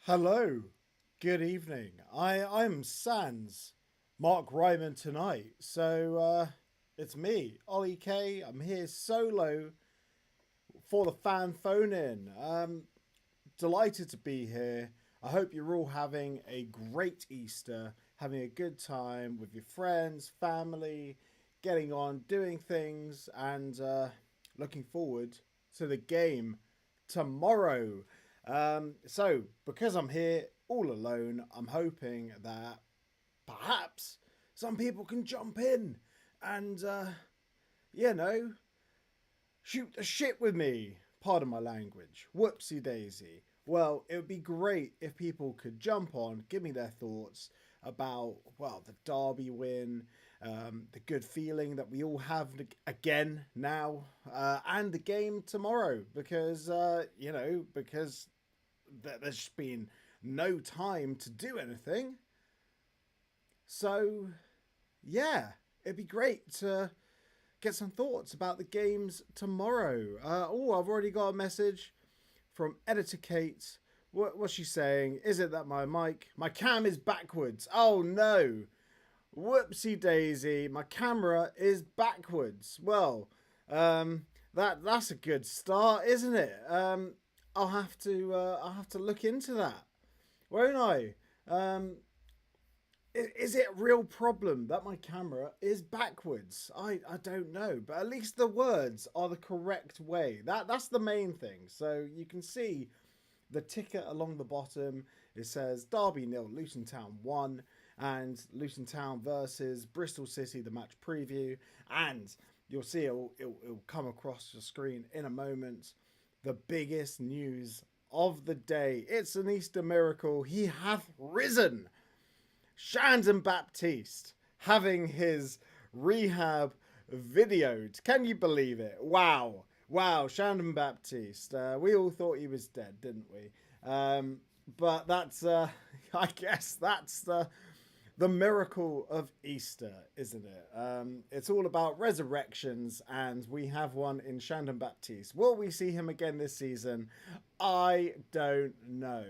Hello, good evening. I'm Sans, Mark Ryman tonight. It's me, Ollie K. I'm here solo for the fan phone in. Delighted to be here. I hope you're all having a great Easter, having a good time with your friends, family, getting on, doing things, and looking forward to the game tomorrow. Because I'm here all alone, I'm hoping that perhaps some people can jump in and, you know, shoot the shit with me. Pardon my language. Whoopsie daisy. Well, it would be great if people could jump on, give me their thoughts about, well, the Derby win, the good feeling that we all have again now, and the game tomorrow. Because there's just been no time to do anything. So, yeah, it'd be great to get some thoughts about the games tomorrow. I've already got a message from editor Kate. What's she saying? Is it that my cam is backwards? Oh no! Whoopsie daisy! My camera is backwards. Well, that's a good start, isn't it? I'll have to look into that, won't I? Is it a real problem that my camera is backwards? I don't know, but at least the words are the correct way. That's the main thing. So you can see the ticker along the bottom. It says Derby nil, Luton Town 1, and Luton Town versus Bristol City, the match preview. And you'll see it'll come across your screen in a moment. The biggest news of the day. It's an Easter miracle. He hath risen. Shandon Baptiste having his rehab videoed. Can you believe it? Wow. Wow, Shandon Baptiste. We all thought he was dead, didn't we? But that's, I guess that's the miracle of Easter, isn't it? It's all about resurrections, and we have one in Shandon Baptiste. Will we see him again this season? I don't know.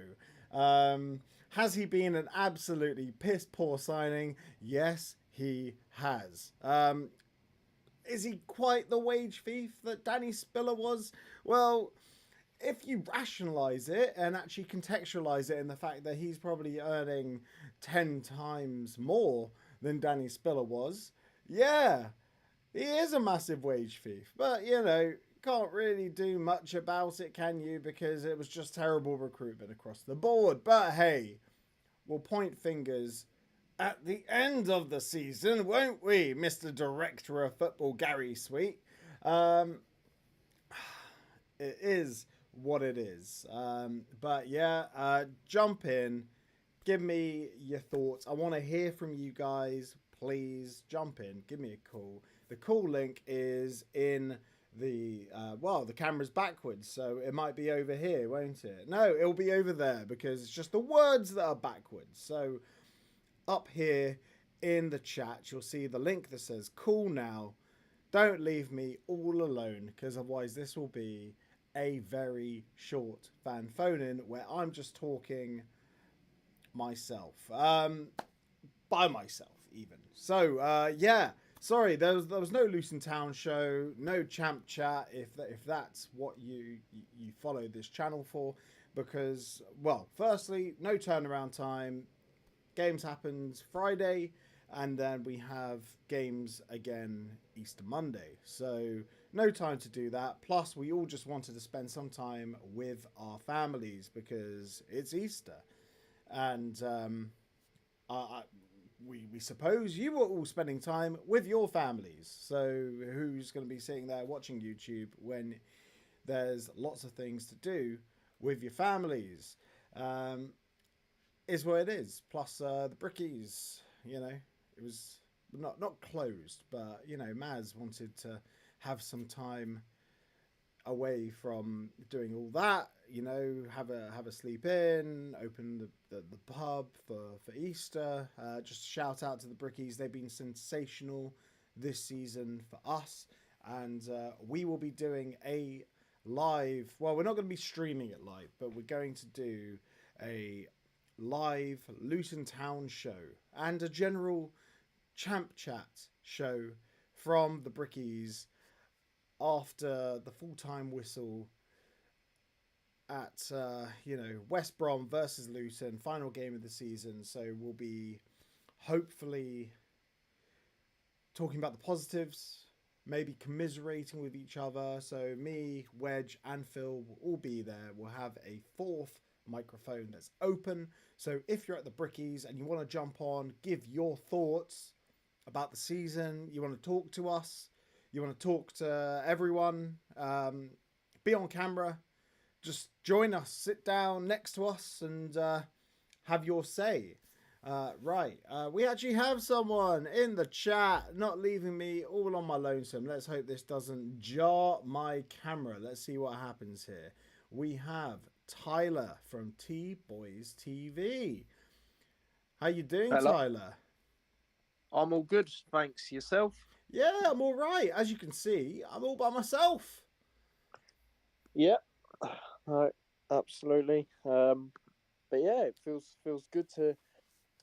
Has he been an absolutely piss poor signing? Yes, he has. Is he quite the wage thief that Danny Spiller was? Well, if you rationalize it and actually contextualize it in the fact that he's probably earning 10 times more than Danny Spiller was, yeah, he is a massive wage thief. But, can't really do much about it, can you? Because it was just terrible recruitment across the board. But hey, we'll point fingers at the end of the season, won't we, Mr. Director of Football Gary Sweet? It is what it is. But yeah, jump in, give me your thoughts. I want to hear from you guys. Please jump in, give me a call. The call link is in the camera's backwards, so it might be over here, won't it? No, it'll be over there because it's just the words that are backwards. So up here in the chat, you'll see the link that says call now. Don't leave me all alone, because otherwise this will be a very short fan phone in where I'm just talking myself, by myself even. So yeah, sorry, there was no Luton Town show, no champ chat, if that's what you follow this channel for, because, well, firstly, no turnaround time. Games happens Friday, and then we have games again Easter Monday. So no time to do that. Plus, we all just wanted to spend some time with our families because it's Easter. And we suppose you were all spending time with your families. So who's going to be sitting there watching YouTube when there's lots of things to do with your families? Is what it is. Plus the brickies, it was not closed, but Maz wanted to have some time away from doing all that, have a sleep in, open the pub for Easter. Just shout out to the brickies. They've been sensational this season for us, and we will be doing a live, well, we're not going to be streaming it live, but we're going to do a live Luton Town show and a general champ chat show from the Brickies after the full-time whistle at West Brom versus Luton, final game of the season. So we'll be hopefully talking about the positives, maybe commiserating with each other. So me, Wedge, and Phil will all be there. We'll have a fourth microphone that's open. So if you're at the Brickies and you want to jump on, give your thoughts about the season, you want to talk to us, you want to talk to everyone, be on camera, just join us, sit down next to us, and have your say. We actually have someone in the chat, not leaving me all on my lonesome. Let's hope this doesn't jar my camera. Let's see what happens here. We have Tyler from T-Boys TV. How you doing, Hello. Tyler? I'm all good, thanks. Yourself? Yeah, I'm all right. As you can see, I'm all by myself. Yeah, no, absolutely. But yeah, it feels good to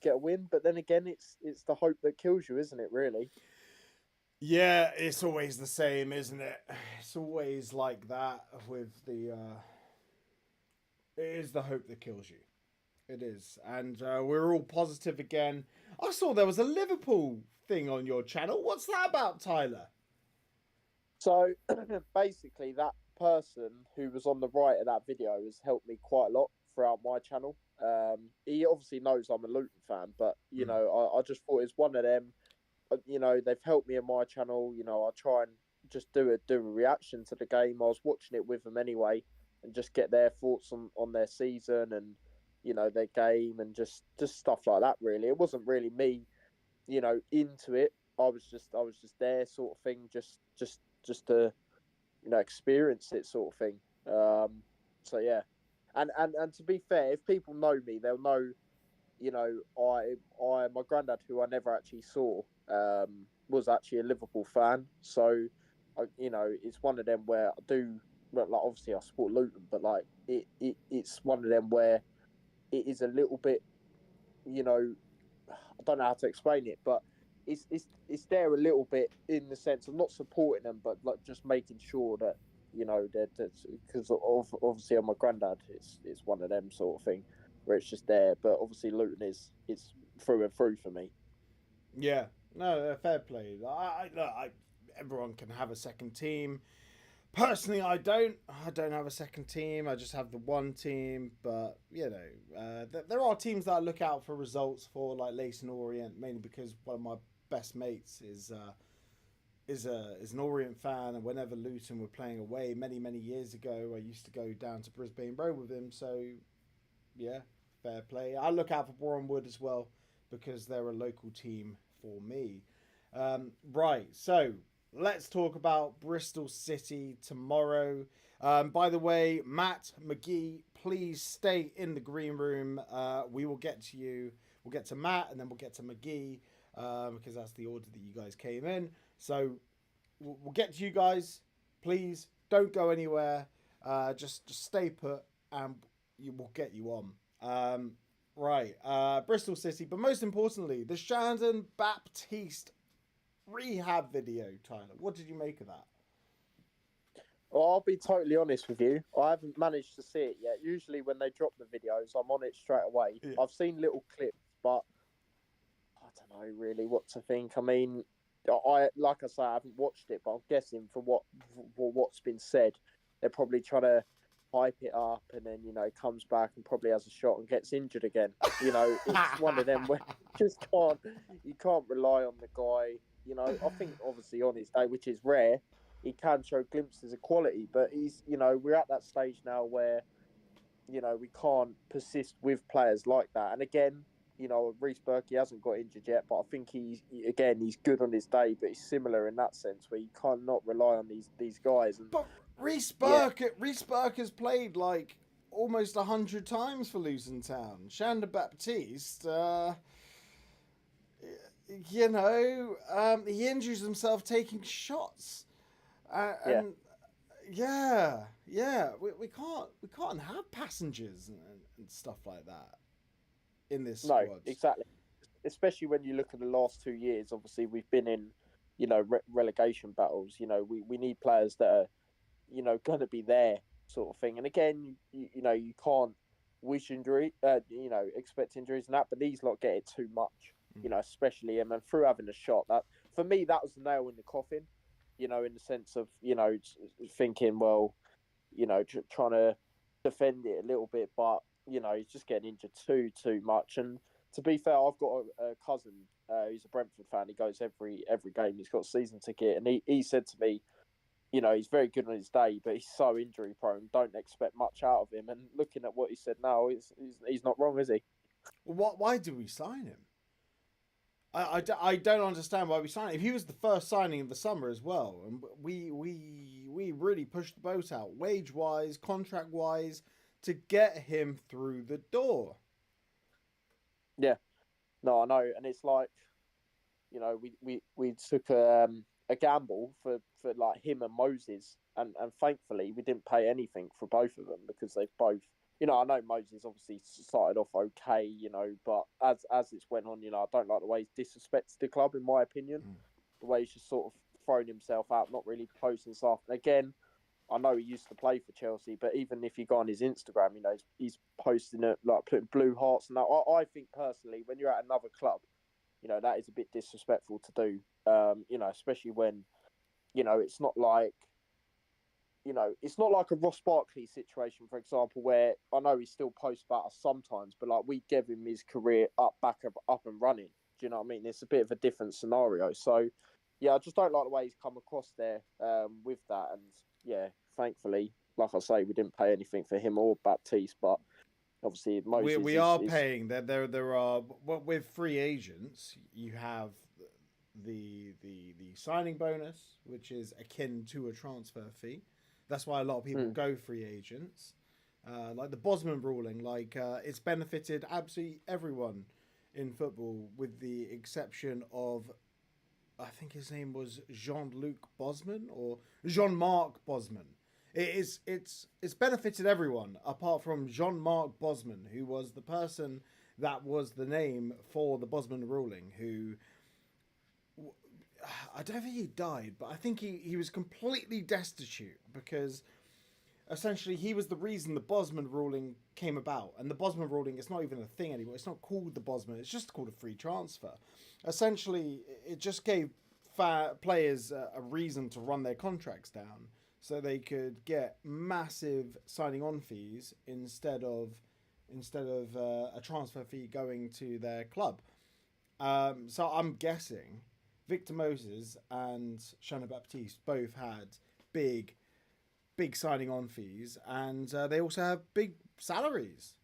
get a win. But then again, it's the hope that kills you, isn't it? Really. Yeah, it's always the same, isn't it? It's always like that with the. It is the hope that kills you. It is, and we're all positive again. I saw there was a Liverpool thing on your channel. What's that about, Tyler? So basically, that person who was on the right of that video has helped me quite a lot throughout my channel. He obviously knows I'm a Luton fan, but I just thought it's one of them. They've helped me in my channel. I try and just do a reaction to the game. I was watching it with them anyway, and just get their thoughts on their season and their game and just stuff like that. Really, it wasn't really me, into it. I was just there, sort of thing, just to experience it, sort of thing. So yeah, and to be fair, if people know me, they'll know. I my granddad, who I never actually saw, was actually a Liverpool fan. So, it's one of them where I do. Well, like obviously I support Luton, but like it's one of them where it is a little bit, I don't know how to explain it, but it's there a little bit in the sense of not supporting them, but like just making sure that that because obviously on my granddad, it's one of them sort of thing where it's just there. But obviously Luton it's through and through for me. Yeah, no, fair play. Everyone can have a second team. Personally, I don't. I don't have a second team. I just have the one team. But there are teams that I look out for results for, like Leyton Orient, mainly because one of my best mates is an Orient fan, and whenever Luton were playing away many years ago, I used to go down to Brisbane Road with him. So yeah, fair play. I look out for Bournemouth as well because they're a local team for me. Right, so let's talk about Bristol City tomorrow. By the way, Matt McGee, please stay in the green room. We will get to you. We'll get to Matt and then we'll get to McGee because that's the order that you guys came in. So we'll get to you guys. Please don't go anywhere. Just stay put and we'll get you on. Right, Bristol City, but most importantly, the Shandon Baptiste rehab video, Tyler. What did you make of that? Well, I'll be totally honest with you. I haven't managed to see it yet. Usually when they drop the videos, I'm on it straight away. Yeah. I've seen little clips, but I don't know really what to think. I mean, I haven't watched it, but I'm guessing from what's been said, they're probably trying to hype it up, and then comes back and probably has a shot and gets injured again. It's one of them where you can't rely on the guy. I think obviously on his day, which is rare, he can show glimpses of quality, but he's we're at that stage now where we can't persist with players like that. And again, Reece Burke, he hasn't got injured yet, but I think he's good on his day, but he's similar in that sense where you can't not rely on these guys. And but Reece Burke has played like almost 100 times for Luton Town. Shandon Baptiste, he injures himself taking shots, and yeah. We can't have passengers and stuff like that in this No, squad. exactly. Especially when you look at the last 2 years, obviously we've been in, relegation battles. We need players that are, going to be there, sort of thing. And again, you can't wish injury, expect injuries and that, but these lot get it too much, Mm. especially him. And through having a shot, that for me, that was the nail in the coffin, in the sense of, thinking, well, trying to defend it a little bit, but he's just getting injured too much. And to be fair, I've got a cousin who's a Brentford fan. He goes every game. He's got a season ticket, and he said to me, he's very good on his day, but he's so injury prone. Don't expect much out of him. And looking at what he said now, he's not wrong, is he? Why do we sign him? I don't understand why we signed him. If he was the first signing of the summer as well, and we really pushed the boat out, wage wise, contract wise, to get him through the door. Yeah, no, I know, and it's like, we took a gamble for like him and Moses, and thankfully we didn't pay anything for both of them because they've both. I know Moses obviously started off okay, but as it's went on, I don't like the way he disrespects the club, in my opinion. Mm. The way he's just sort of thrown himself out, not really posting stuff. And again, I know he used to play for Chelsea, but even if you go on his Instagram, he's posting it like putting blue hearts and that. I think personally, when you're at another club, that is a bit disrespectful to do. Especially when, it's not like, it's not like a Ross Barkley situation, for example, where I know he still posts about us sometimes, but like we gave him his career back up and running. Do you know what I mean? It's a bit of a different scenario. So, yeah, I just don't like the way he's come across there with that. And yeah, thankfully, like I say, we didn't pay anything for him or Baptiste, but obviously We Moses we is, are is paying. There are with free agents. You have the signing bonus, which is akin to a transfer fee. That's why a lot of people go free agents. Like the Bosman ruling, it's benefited absolutely everyone in football, with the exception of, I think his name was Jean-Luc Bosman or Jean-Marc Bosman. It's benefited everyone apart from Jean-Marc Bosman, who was the person that was the name for the Bosman ruling. Who, I don't think he died, but I think he was completely destitute because essentially he was the reason the Bosman ruling came about. And the Bosman ruling is not even a thing anymore. It's not called the Bosman. It's just called a free transfer. Essentially, it just gave players a reason to run their contracts down, so they could get massive signing on fees instead of a transfer fee going to their club. So I'm guessing Victor Moses and Shana Baptiste both had big signing on fees, and they also have big salaries,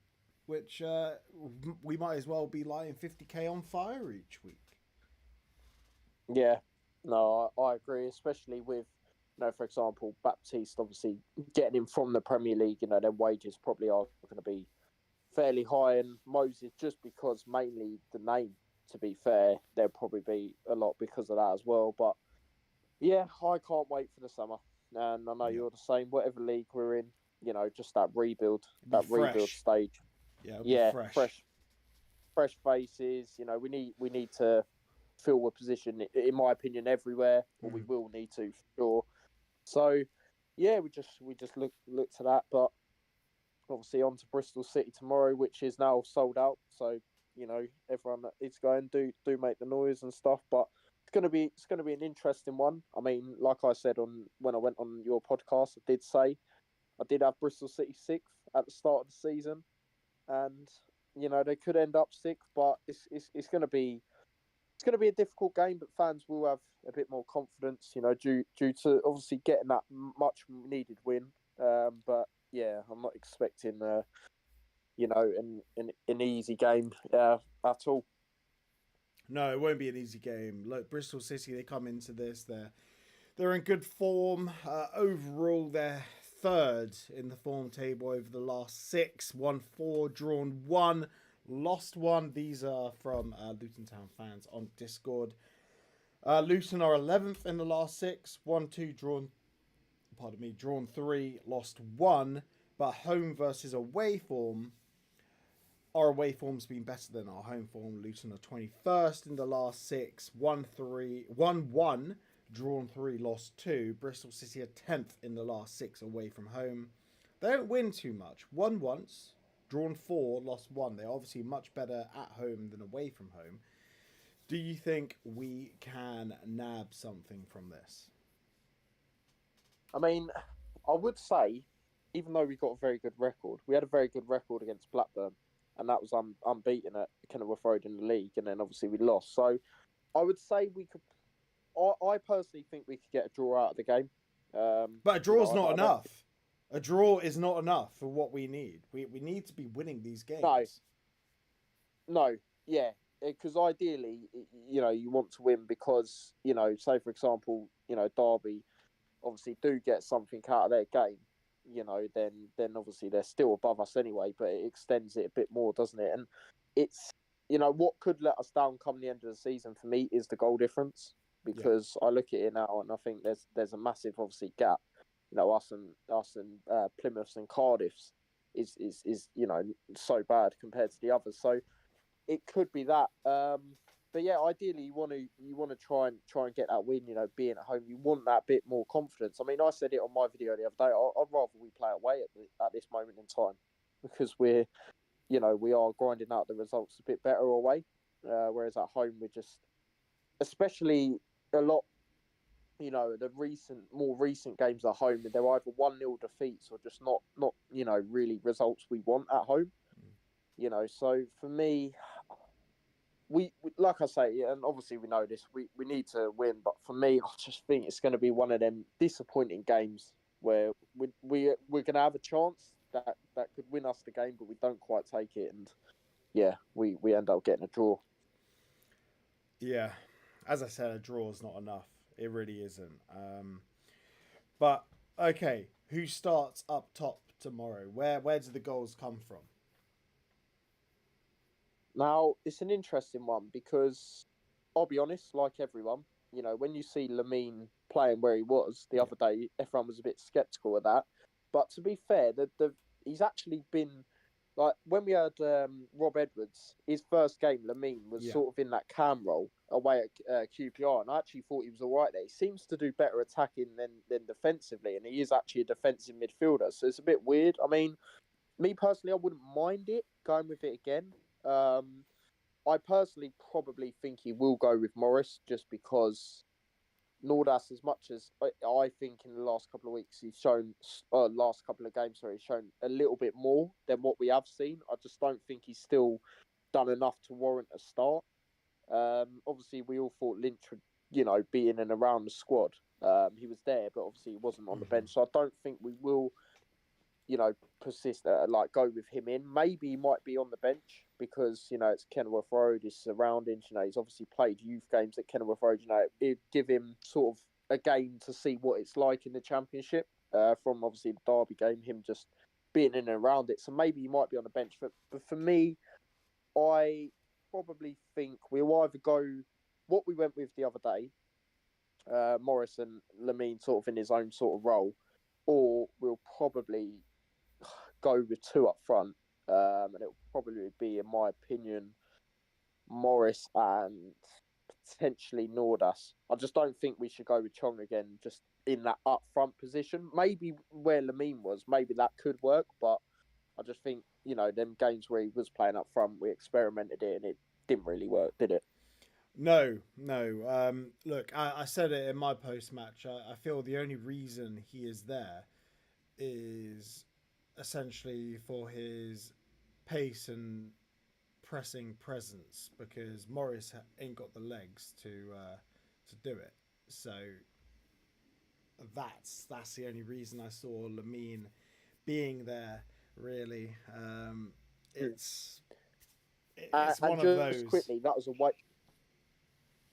which we might as well be lighting 50k on fire each week. Yeah, no, I agree, especially with, for example, Baptiste obviously getting him from the Premier League, their wages probably are going to be fairly high, and Moses, just because mainly the name, to be fair, there'll probably be a lot because of that as well. But yeah, I can't wait for the summer, and I know Yeah, you're the same. Whatever league we're in, just that rebuild, it'd be that rebuild fresh. stage. Yeah, it'd be Yeah, fresh. fresh faces. We need to fill a position, in my opinion, everywhere, or we Mm. will need to for sure. So, yeah, we just look to that. But obviously, on to Bristol City tomorrow, which is now sold out. So, everyone that is going, do make the noise and stuff. But it's gonna be an interesting one. I mean, like I said on when I went on your podcast, I did have Bristol City sixth at the start of the season, and they could end up sixth, but it's gonna be a difficult game, but fans will have a bit more confidence, due to obviously getting that much needed win. But yeah, I'm not expecting an easy game at all. No, it won't be an easy game. Look, Bristol City, they come into this, they're in good form. Overall, they're third in the form table over the last six. Won four, drawn one, lost one. These are from Luton Town fans on Discord. Luton are 11th in the last six. 1-2 drawn. pardon me, drawn 3, lost 1, but home versus away form, our away form's been better than our home form. Luton are 21st in the last 6, 1-3, 1-1, drawn 3, lost 2. Bristol City are 10th in the last 6 away from home. They don't win too much. Won once, drawn 4, lost 1. They're obviously much better at home than away from home. Do you think we can nab something from this? I mean, I would say, even though we got a very good record, we had a very good record against Blackburn, and that was unbeaten at Kenilworth Road in the league, and then obviously we lost. So I would say we could. I personally think we could get a draw out of the game. But a draw's not enough. A draw is not enough for what we need. We need to be winning these games. No, yeah, because ideally, you want to win because, say for example, Derby obviously do get something out of their game, then obviously they're still above us anyway, but it extends it a bit more, doesn't it? And it's, what could let us down come the end of the season for me is the goal difference, because I look at it now and I think there's a massive, obviously, gap. Us and Plymouth's and Cardiff's is so bad compared to the others. So it could be that. But yeah, ideally you want to try and get that win. Being at home, you want that bit more confidence. I mean, I said it on my video the other day. I'd rather we play away at this moment in time, because we are grinding out the results a bit better away, whereas at home we're just, especially a lot. The more recent games at home, they're either 1-0 defeats or just not really results we want at home. So for me, we like I say, and obviously we know this, we need to win. But for me, I just think it's going to be one of them disappointing games where we're going to have a chance that could win us the game, but we don't quite take it, and we end up getting a draw. Yeah, as I said, a draw is not enough. It really isn't. But okay, who starts up top tomorrow? Where do the goals come from? Now, it's an interesting one because I'll be honest, like everyone, when you see Lamine playing where he was the other day, everyone was a bit sceptical of that. But to be fair, he's actually been, like, when we had Rob Edwards, his first game, Lamine was sort of in that cam role away at QPR, and I actually thought he was all right there. He seems to do better attacking than defensively, and he is actually a defensive midfielder, so it's a bit weird. I mean, me personally, I wouldn't mind it going with it again. I personally probably think he will go with Morris, just because Nordas, as much as I think in the last couple of weeks he's shown, last couple of games, sorry, he's shown a little bit more than what we have seen. I just don't think he's still done enough to warrant a start. Obviously, we all thought Lynch would, be in and around the squad. He was there, but obviously he wasn't on the bench. So I don't think we will, persist, go with him in. Maybe he might be on the bench because, it's Kenilworth Road, his surroundings. He's obviously played youth games at Kenilworth Road. It'd give him sort of a game to see what it's like in the Championship, from obviously the Derby game, him just being in and around it. So maybe he might be on the bench. But for me, I probably think we'll either go what we went with the other day, Morris and Lamine sort of in his own sort of role, or we'll probably go with 2 up front, and it'll probably be, in my opinion, Morris and potentially Nordas. I just don't think we should go with Chong again, just in that up front position. Maybe where Lamine was, maybe that could work, but I just think, them games where he was playing up front, we experimented it and it didn't really work, did it? No. Look, I said it in my post-match. I feel the only reason he is there is essentially for his pace and pressing presence, because Morris ain't got the legs to do it. So that's the only reason I saw Lamine being there. Really, it's one of those. Quickly, that was a way.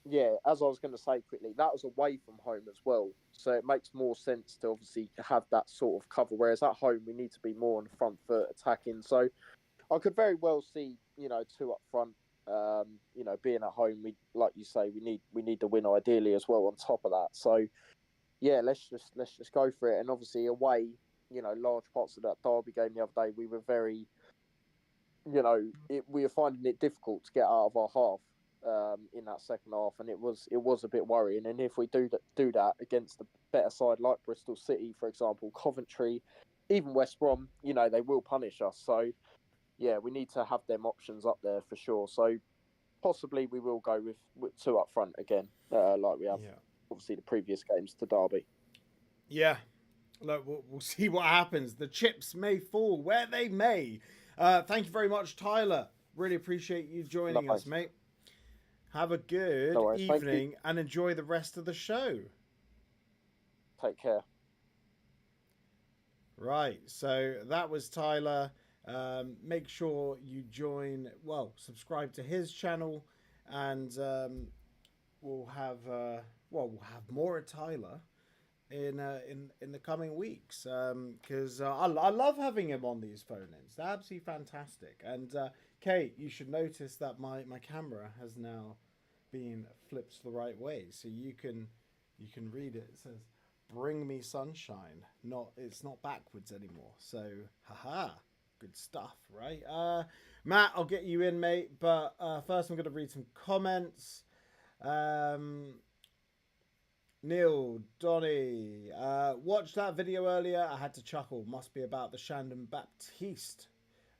Yeah, as I was going to say quickly, that was away from home as well. So it makes more sense to obviously have that sort of cover. Whereas at home, we need to be more on the front foot attacking. So I could very well see, 2 up front. Being at home, like you say, we need the win ideally as well on top of that. So yeah, let's just go for it. And obviously away, large parts of that Derby game the other day, we were very, we were finding it difficult to get out of our half in that second half, and it was a bit worrying. And if we do that against a better side like Bristol City, for example, Coventry, even West Brom, they will punish us. So yeah, we need to have them options up there for sure. So possibly we will go with two up front again, like we have Yeah. obviously the previous games to Derby. Yeah. Look, we'll see what happens. The chips may fall where they may. Thank you very much, Tyler. Really appreciate you joining us, mate. Have a good No worries. evening and enjoy the rest of the show. Take care. Right, so that was Tyler. Make sure you subscribe to his channel, and we'll have more of Tyler in the coming weeks, because I love having him on these phone-ins. They're absolutely fantastic. And Kate, you should notice that my camera has now been flipped the right way, so you can read it. It says "Bring me sunshine." It's not backwards anymore. So haha, good stuff, right? Matt, I'll get you in, mate. But first, I'm going to read some comments. Neil, Donny, watched that video earlier. I had to chuckle. Must be about the Shandon Baptiste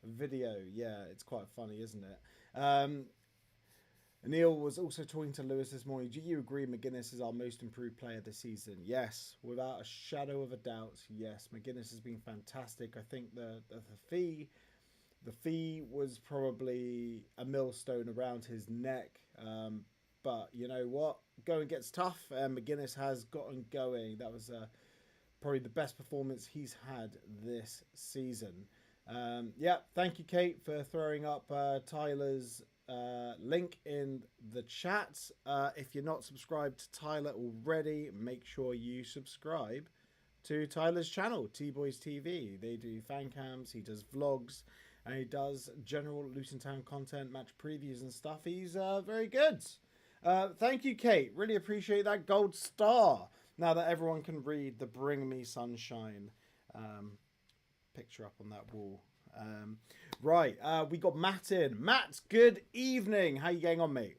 video. Yeah, it's quite funny, isn't it? Neil was also talking to Lewis this morning. Do you agree McGuinness is our most improved player this season? Yes, without a shadow of a doubt. Yes, McGuinness has been fantastic. I think the fee was probably a millstone around his neck. But you know what? Going gets tough, and McGuinness has gotten going. That was probably the best performance he's had this season. Yeah, thank you, Kate, for throwing up Tyler's link in the chat. If you're not subscribed to Tyler already, make sure you subscribe to Tyler's channel, T-Boys TV. They do fan cams, he does vlogs, and he does general Luton Town content, match previews and stuff. He's very good. Thank you, Kate. Really appreciate that gold star. Now that everyone can read the "Bring Me Sunshine" picture up on that wall. Right, we got Matt in. Matt, good evening. How you getting on, mate?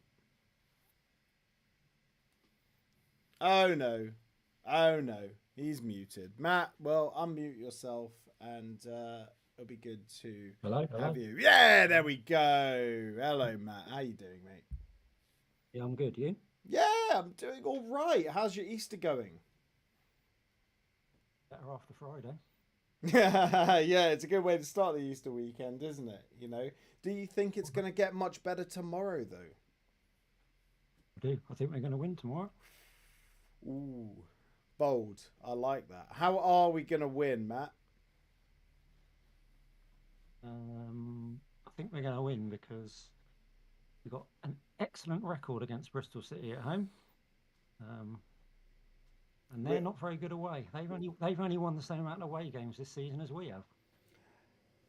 Oh no, he's muted. Matt, well, unmute yourself, and it'll be good to have you. Yeah, there we go. Hello, Matt. How you doing, mate? Yeah, I'm good. You? Yeah, I'm doing all right. How's your Easter going? Better after Friday. Yeah, it's a good way to start the Easter weekend, isn't it? Do you think it's going to get much better tomorrow, though? I do. I think we're going to win tomorrow. Ooh, bold. I like that. How are we going to win, Matt? I think we're going to win because we've got an excellent record against Bristol City at home. And they're not very good away. They've only won the same amount of away games this season as we have.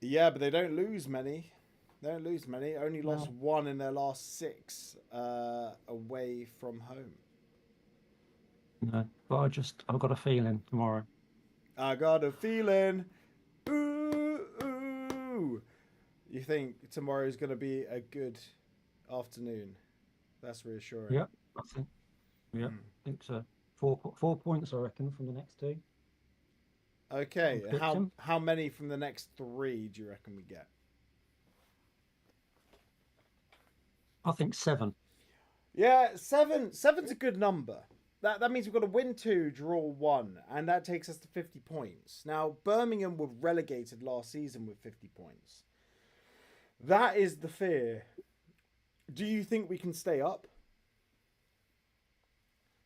Yeah, but they don't lose many. Only lost one in their last 6 away from home. No, but I've got a feeling tomorrow. I got a feeling. Ooh. You think tomorrow's going to be a good afternoon? That's reassuring. Yeah, I think so. 4 points, I reckon, from the next 2. Okay, how many from the next 3 do you reckon we get? I think 7. Yeah, 7's a good number. That means we've got to win 2, draw 1, and that takes us to 50 points. Now, Birmingham were relegated last season with 50 points. That is the fear. Do you think we can stay up?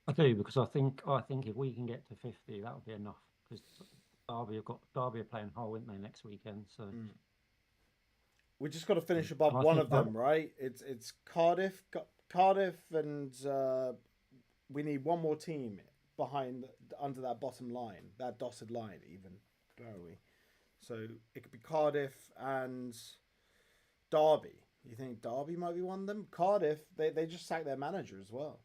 I do, because I think if we can get to 50, that would be enough. Because Derby are playing Hull, aren't they, next weekend? So we just got to finish above one of them, right? It's Cardiff, and we need one more team under that bottom line, that dotted line, even, don't we? So it could be Cardiff and Derby. You think Derby might be one of them? Cardiff, they just sacked their manager as well.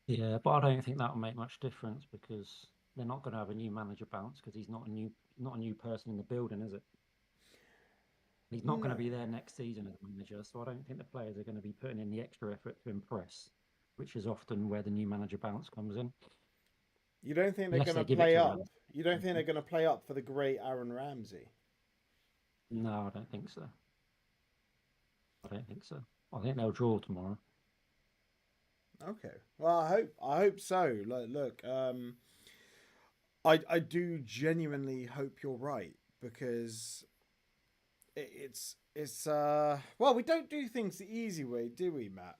Yeah, but I don't think that'll make much difference because they're not going to have a new manager bounce because he's not a new person in the building, is it? He's not going to No. be there next season as manager, so I don't think the players are going to be putting in the extra effort to impress, which is often where the new manager bounce comes in, You don't think they're unless going to they give it play to up? Rams. You don't think they're going to play up for the great Aaron Ramsey? No, I don't think so. I don't think so. I think they'll draw tomorrow. Okay. Well, I hope so. Look, I do genuinely hope you're right because it's well, we don't do things the easy way, do we, Matt?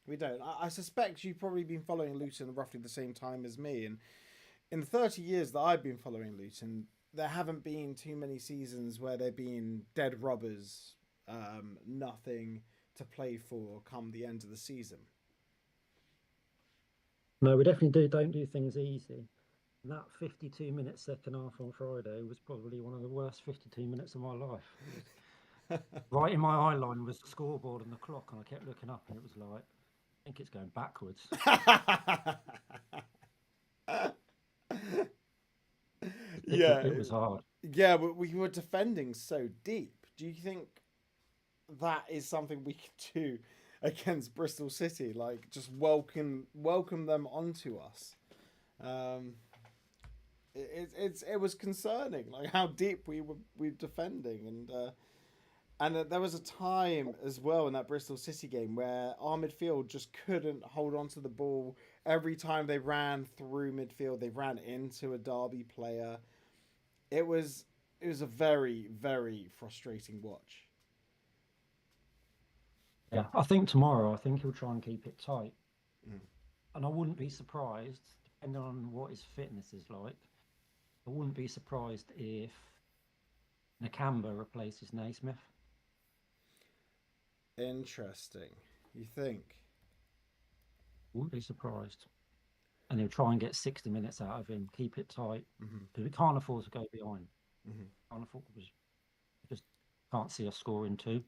We don't. I suspect you've probably been following Luton roughly the same time as me, and in the 30 years that I've been following Luton, there haven't been too many seasons where they've been dead robbers, nothing to play for come the end of the season. No, we definitely don't do things easy. And that 52-minute second half on Friday was probably one of the worst 52 minutes of my life. It was right in my eye line was the scoreboard and the clock, and I kept looking up, and it was like, I think it's going backwards. Yeah, It was hard. yeah, but we were defending so deep. Do you think that is something we could do against Bristol City? Like, just welcome them onto us. Um, it was concerning, like how deep we were defending, and there was a time as well in that Bristol City game where our midfield just couldn't hold on to the ball. Every time they ran through midfield, they ran into a Derby player. It was a very, very frustrating watch. Yeah, I think tomorrow, I think he'll try and keep it tight. Mm. And I wouldn't be surprised, depending on what his fitness is like, I wouldn't be surprised if Nakamba replaces Naismith. Interesting. You think? Wouldn't be surprised. And he'll try and get 60 minutes out of him, keep it tight, Mm-hmm. because we can't afford to go behind. Mm-hmm. Can't afford, we just can't see us scoring two.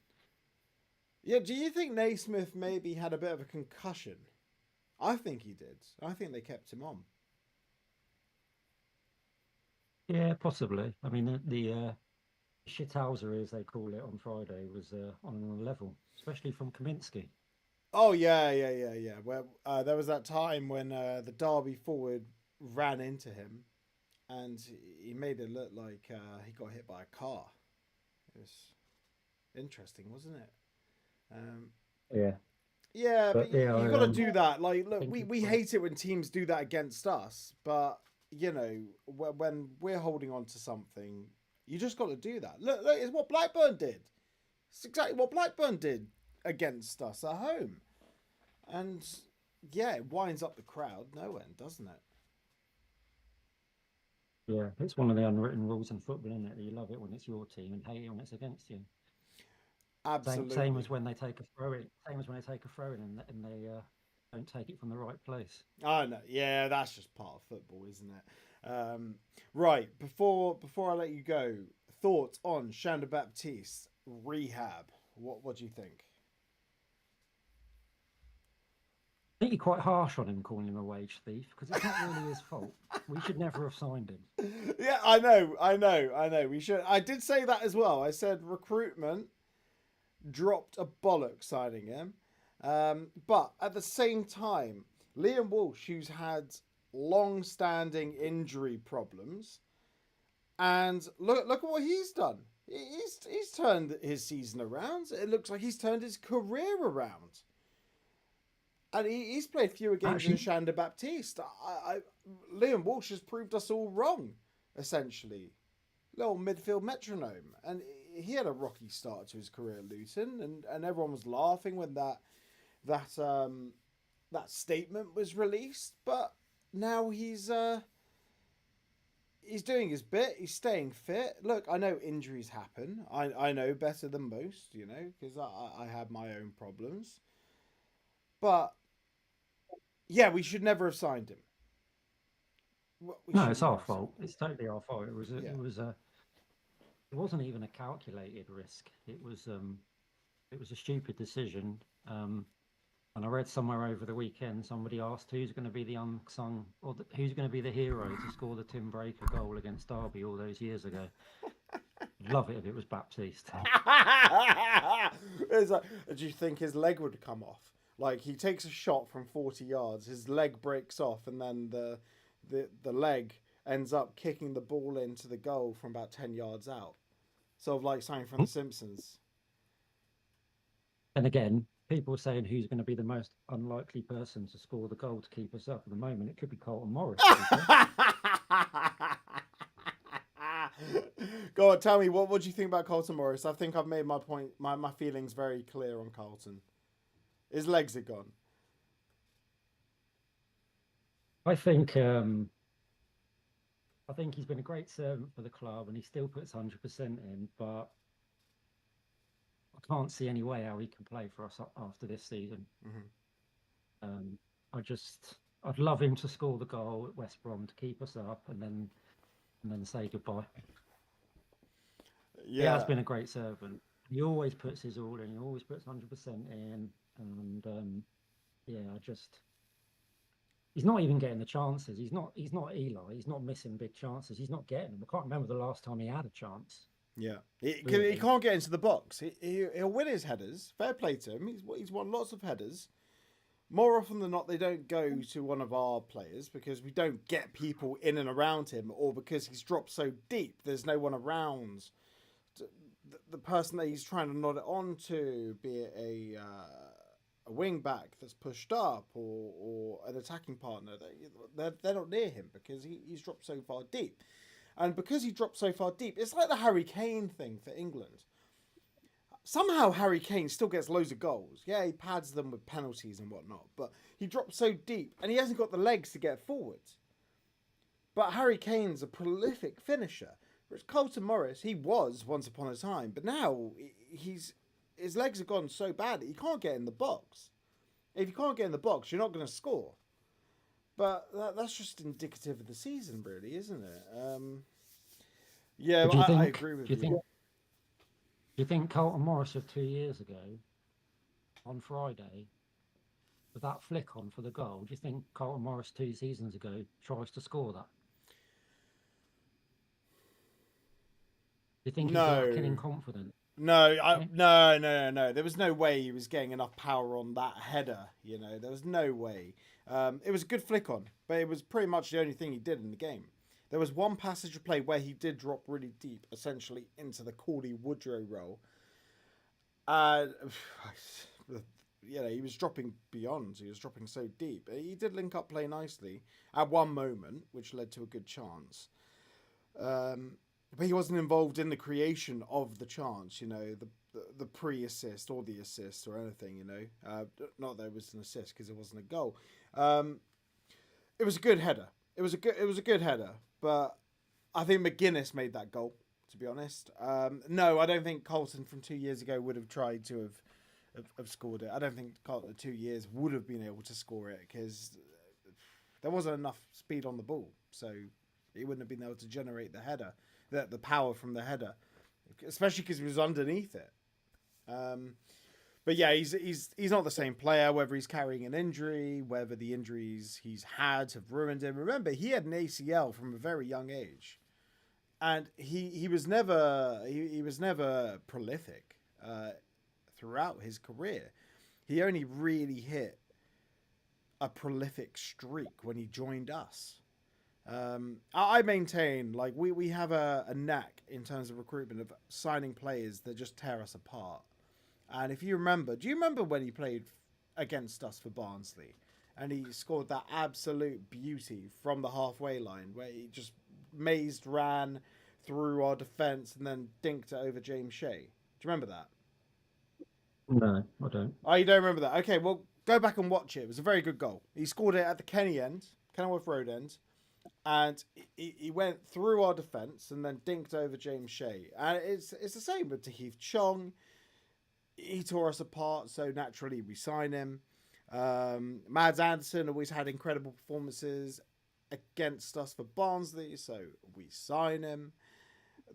Yeah, do you think Naismith maybe had a bit of a concussion? I think he did. I think they kept him on. Yeah, possibly. I mean, the shithousery, as they call it on Friday, was on another level, especially from Kaminsky. Oh yeah. Where there was that time when the Derby forward ran into him, and he made it look like he got hit by a car. It was interesting, wasn't it? Um, Yeah, yeah, but but yeah, you got to do that. Like, look, think we hate it when teams do that against us, but you know, when we're holding on to something, you just got to do that. Look, it's what Blackburn did. It's exactly what Blackburn did against us at home. And yeah, it winds up the crowd no end, doesn't it? yeah, it's one of the unwritten rules in football, isn't it? You love it when it's your team and hate it when it's against you. Same Absolutely. as when they take a throw in. Same as when they take a throw in and they don't take it from the right place. I know. Yeah, that's just part of football, isn't it? Right. Before I let you go, thoughts on Shanda Baptiste rehab? What do you think? I think you're quite harsh on him calling him a wage thief because it's not really his fault. We should never have signed him. Yeah, I know. We should. I did say that as well. I said recruitment dropped a bollock signing him. But at the same time, Liam Walsh, who's had long-standing injury problems, and look at what he's done. He's turned his season around. It looks like he's turned his career around. And he's played fewer games than Actually, Shanda Baptiste. Liam Walsh has proved us all wrong, essentially. Little midfield metronome. And he had a rocky start to his career at Luton, and everyone was laughing when that statement was released. But now he's doing his bit. He's staying fit. Look, I know injuries happen. I know better than most, because I have my own problems. But yeah, we should never have signed him. We no, should it's never our have signed fault. It's totally our fault. him. It wasn't even a calculated risk. It was a stupid decision. And I read somewhere over the weekend, somebody asked who's going to be the unsung, or who's going to be the hero to score the Tim Breaker goal against Derby all those years ago. Love it if it was Baptiste. It's like, do you think his leg would come off? Like he takes a shot from 40 yards, his leg breaks off, and then the leg ends up kicking the ball into the goal from about 10 yards out. Sort of like something from The Simpsons. And again, people saying who's going to be the most unlikely person to score the goal to keep us up. At the moment, it could be Carlton Morris. Go on, tell me, what do you think about Carlton Morris? I think I've made my point, my feelings very clear on Carlton. His legs are gone. I think he's been a great servant for the club, and he still puts 100% in. But I can't see any way how he can play for us after this season. Mm-hmm. I'd love him to score the goal at West Brom to keep us up, and then say goodbye. Yeah. He has been a great servant. He always puts his all in. He always puts 100% in, and he's not even getting the chances. He's not Eli. He's not missing big chances. He's not getting them. I can't remember the last time he had a chance. Yeah, he can't get into the box. He'll win his headers. Fair play to him. He's won lots of headers. More often than not, they don't go to one of our players because we don't get people in and around him, or because he's dropped so deep, there's no one around. The person that he's trying to nod it on to, be it a wing back that's pushed up or an attacking partner, they're not near him because he's dropped so far deep. And because he dropped so far deep, it's like the Harry Kane thing for England. Somehow Harry Kane still gets loads of goals. Yeah, he pads them with penalties and whatnot, but he drops so deep and he hasn't got the legs to get forwards. But Harry Kane's a prolific finisher. Whereas Carlton Morris, he was once upon a time, but now his legs have gone so bad that he can't get in the box. If you can't get in the box, you're not going to score. But that's just indicative of the season, really, isn't it? Yeah, I agree with you. Do you think Carlton Morris of 2 years ago, on Friday, with that flick on for the goal, do you think Carlton Morris 2 seasons ago tries to score that? Do you think he's lacking in confidence? No. There was no way he was getting enough power on that header. There was no way. It was a good flick on, but it was pretty much the only thing he did in the game. There was one passage of play where he did drop really deep, essentially into the Cauley Woodrow role. He was dropping beyond. He was dropping so deep. He did link up play nicely at one moment, which led to a good chance. But he wasn't involved in the creation of the chance, the pre-assist or the assist or anything, Not that it was an assist because it wasn't a goal. It was a good header. It was a good header, but I think McGuinness made that goal, to be honest. No, I don't think Carlton from 2 years ago would have tried to have scored it. I don't think Carlton 2 years would have been able to score it because there wasn't enough speed on the ball, so he wouldn't have been able to generate the header, the power from the header, especially because he was underneath it. But yeah, he's not the same player, whether he's carrying an injury, whether the injuries he's had have ruined him. Remember, he had an ACL from a very young age. And he was never prolific throughout his career. He only really hit a prolific streak when he joined us. I maintain, like, we have a knack in terms of recruitment of signing players that just tear us apart. And if you remember, do you remember when he played against us for Barnsley and he scored that absolute beauty from the halfway line where he just ran through our defence and then dinked it over James Shea? Do you remember that? No, I don't. Oh, you don't remember that? Okay, well, go back and watch it. It was a very good goal. He scored it at the Kenilworth Road end, and he went through our defence and then dinked over James Shea. And it's the same with Tahith Chong. He tore us apart, so naturally we sign him. Mads Anderson always had incredible performances against us for Barnsley, so we sign him.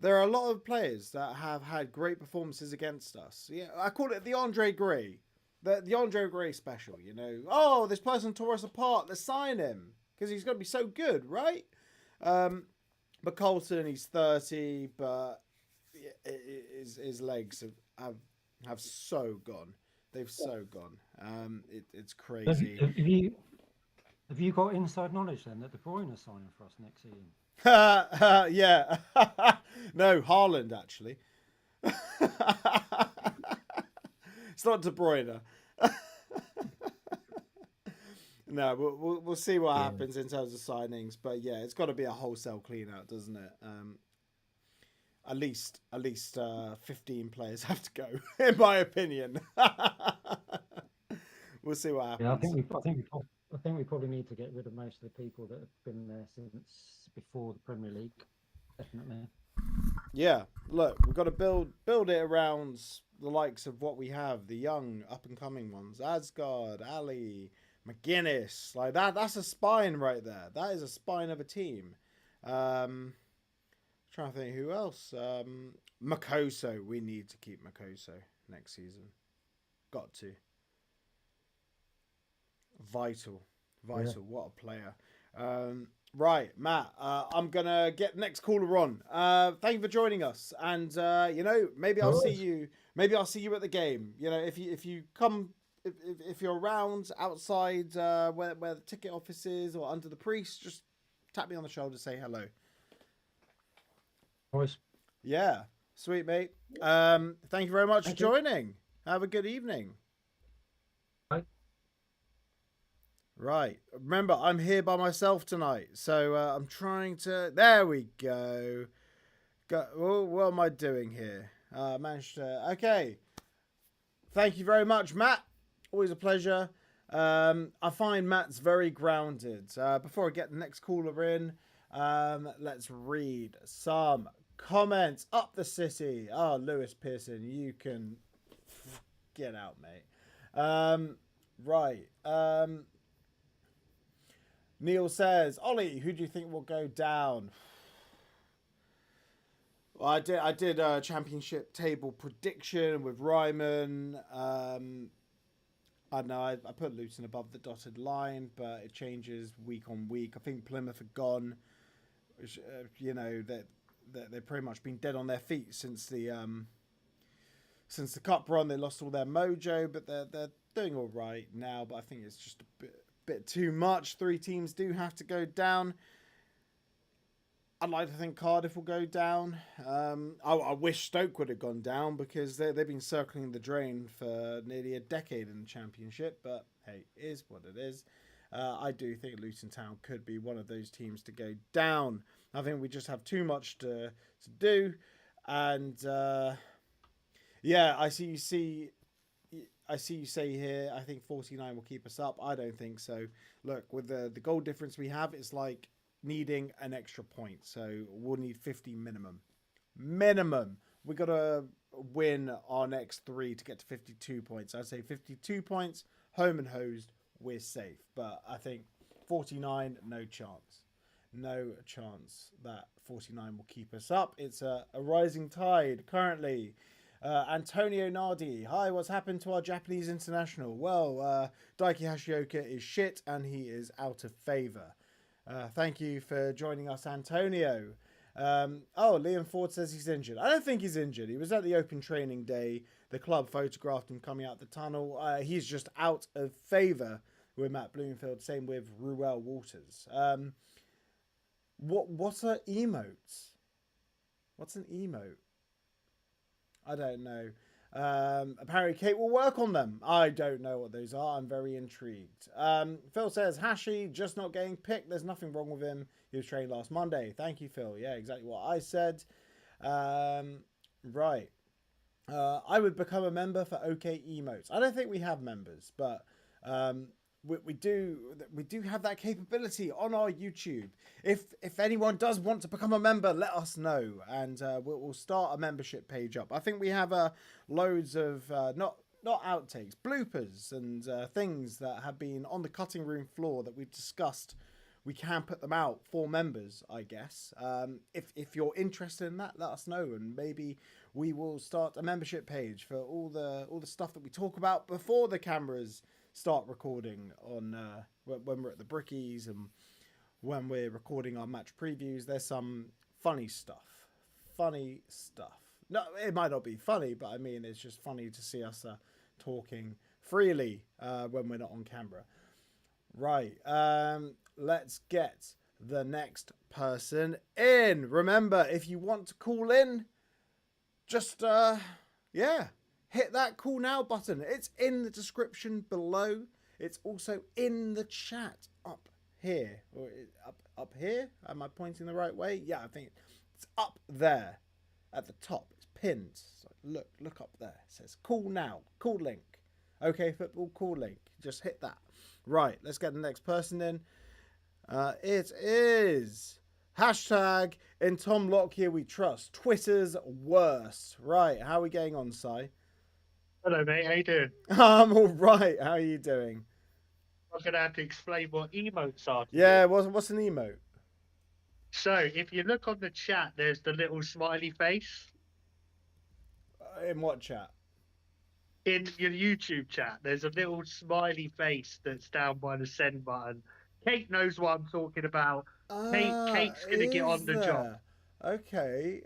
There are a lot of players that have had great performances against us. Yeah, I call it the Andre Gray the Andre Gray special, you know. Oh, this person tore us apart. Let's sign him because he's going to be so good, right? But Colton, he's 30, but his legs have so gone. They've so gone. It's crazy. Have you got inside knowledge then that De Bruyne is signing for us next season? Yeah. No, Haaland actually. It's not De Bruyne. No, we'll see what happens in terms of signings, but yeah, it's got to be a wholesale clean out, doesn't it? At least 15 players have to go, in my opinion. We'll see what happens. Yeah, I think we probably need to get rid of most of the people that have been there since before the Premier League. Definitely. Yeah, look, we've got to build it around the likes of what we have, the young up and coming ones, Asgard, Ali, McGuinness, like that. That's a spine right there. That is a spine of a team. Trying to think who else. Makoso. We need to keep Makoso next season. Got to. Vital. Yeah. What a player. Right, Matt. I'm gonna get the next caller on. Thank you for joining us, and you know, maybe I'll see you. Maybe I'll see you at the game. You know, if you come, if you're around outside where the ticket office is or under the priest, just tap me on the shoulder, say hello. Always. Yeah, sweet mate. Thank you very much for joining. Have a good evening. Bye. Right. Remember, I'm here by myself tonight, so I'm trying to. There we go. Oh, what am I doing here? Managed to. Okay. Thank you very much, Matt. Always a pleasure. I find Matt's very grounded. Before I get the next caller in, let's read some comments. Up the city. Oh, Lewis Pearson, you can get out, mate. Right. Neil says, Ollie, who do you think will go down? Well, I did a championship table prediction with Ryman. I don't know, I put Luton above the dotted line, but it changes week on week. I think Plymouth are gone. Which, you know, that they've pretty much been dead on their feet since the cup run. They lost all their mojo, but they're doing all right now. But I think it's just a bit too much. 3 teams do have to go down. I'd like to think Cardiff will go down. I wish Stoke would have gone down because they've been circling the drain for nearly a decade in the Championship. But hey, it is what it is. I do think Luton Town could be one of those teams to go down. I think we just have too much to do. And yeah, I see you say here, I think 49 will keep us up. I don't think so. Look, with the goal difference we have, it's like needing an extra point. So we'll need 50 minimum. We got to win our next 3 to get to 52 points. I'd say 52 points, home and hosed, we're safe. But I think 49, no chance. No chance that 49 will keep us up. It's a rising tide currently. Antonio Nardi, hi, what's happened to our Japanese international? Well, Daiki Hashioka is shit and he is out of favour. Thank you for joining us, Antonio. Liam Ford says he's injured. I don't think he's injured. He was at the open training day. The club photographed him coming out the tunnel. He's just out of favour with Matt Bloomfield. Same with Ruel Walters. What are emotes? What's an emote? I don't know. Apparently Kate will work on them. I don't know what those are. I'm very intrigued. Phil says, Hashi just not getting picked. There's nothing wrong with him. He was trained last Monday. Thank you, Phil. Yeah, exactly what I said. Right. I would become a member for OK Emotes. I don't think we have members, but we do have that capability on our YouTube. If anyone does want to become a member, let us know, and we'll start a membership page up. I think we have loads of not outtakes, bloopers, and things that have been on the cutting room floor that we've discussed. We can put them out for members, I guess. If you're interested in that, let us know, and maybe we will start a membership page for all the stuff that we talk about before the cameras start recording on when we're at the Brickies and when we're recording our match previews. There's some funny stuff. No, it might not be funny, but I mean, it's just funny to see us talking freely when we're not on camera. Right, let's get the next person in. Remember, if you want to call in, just, hit that call now button. It's in the description below. It's also in the chat up here. Or up here? Am I pointing the right way? Yeah, I think it's up there at the top. It's pinned. So look up there. It says call now. Call link. Okay, football call link. Just hit that. Right, let's get the next person in. It is hashtag in Tom Lockyer we trust. Twitter's worst. Right, how are we getting on, Si? Hello, mate. How you doing? I'm all right. How are you doing? I'm gonna have to explain what emotes are. Yeah, what's an emote? So, if you look on the chat, there's the little smiley face. In what chat? In your YouTube chat, there's a little smiley face that's down by the send button. Kate knows what I'm talking about. Kate's gonna get on the job. Okay.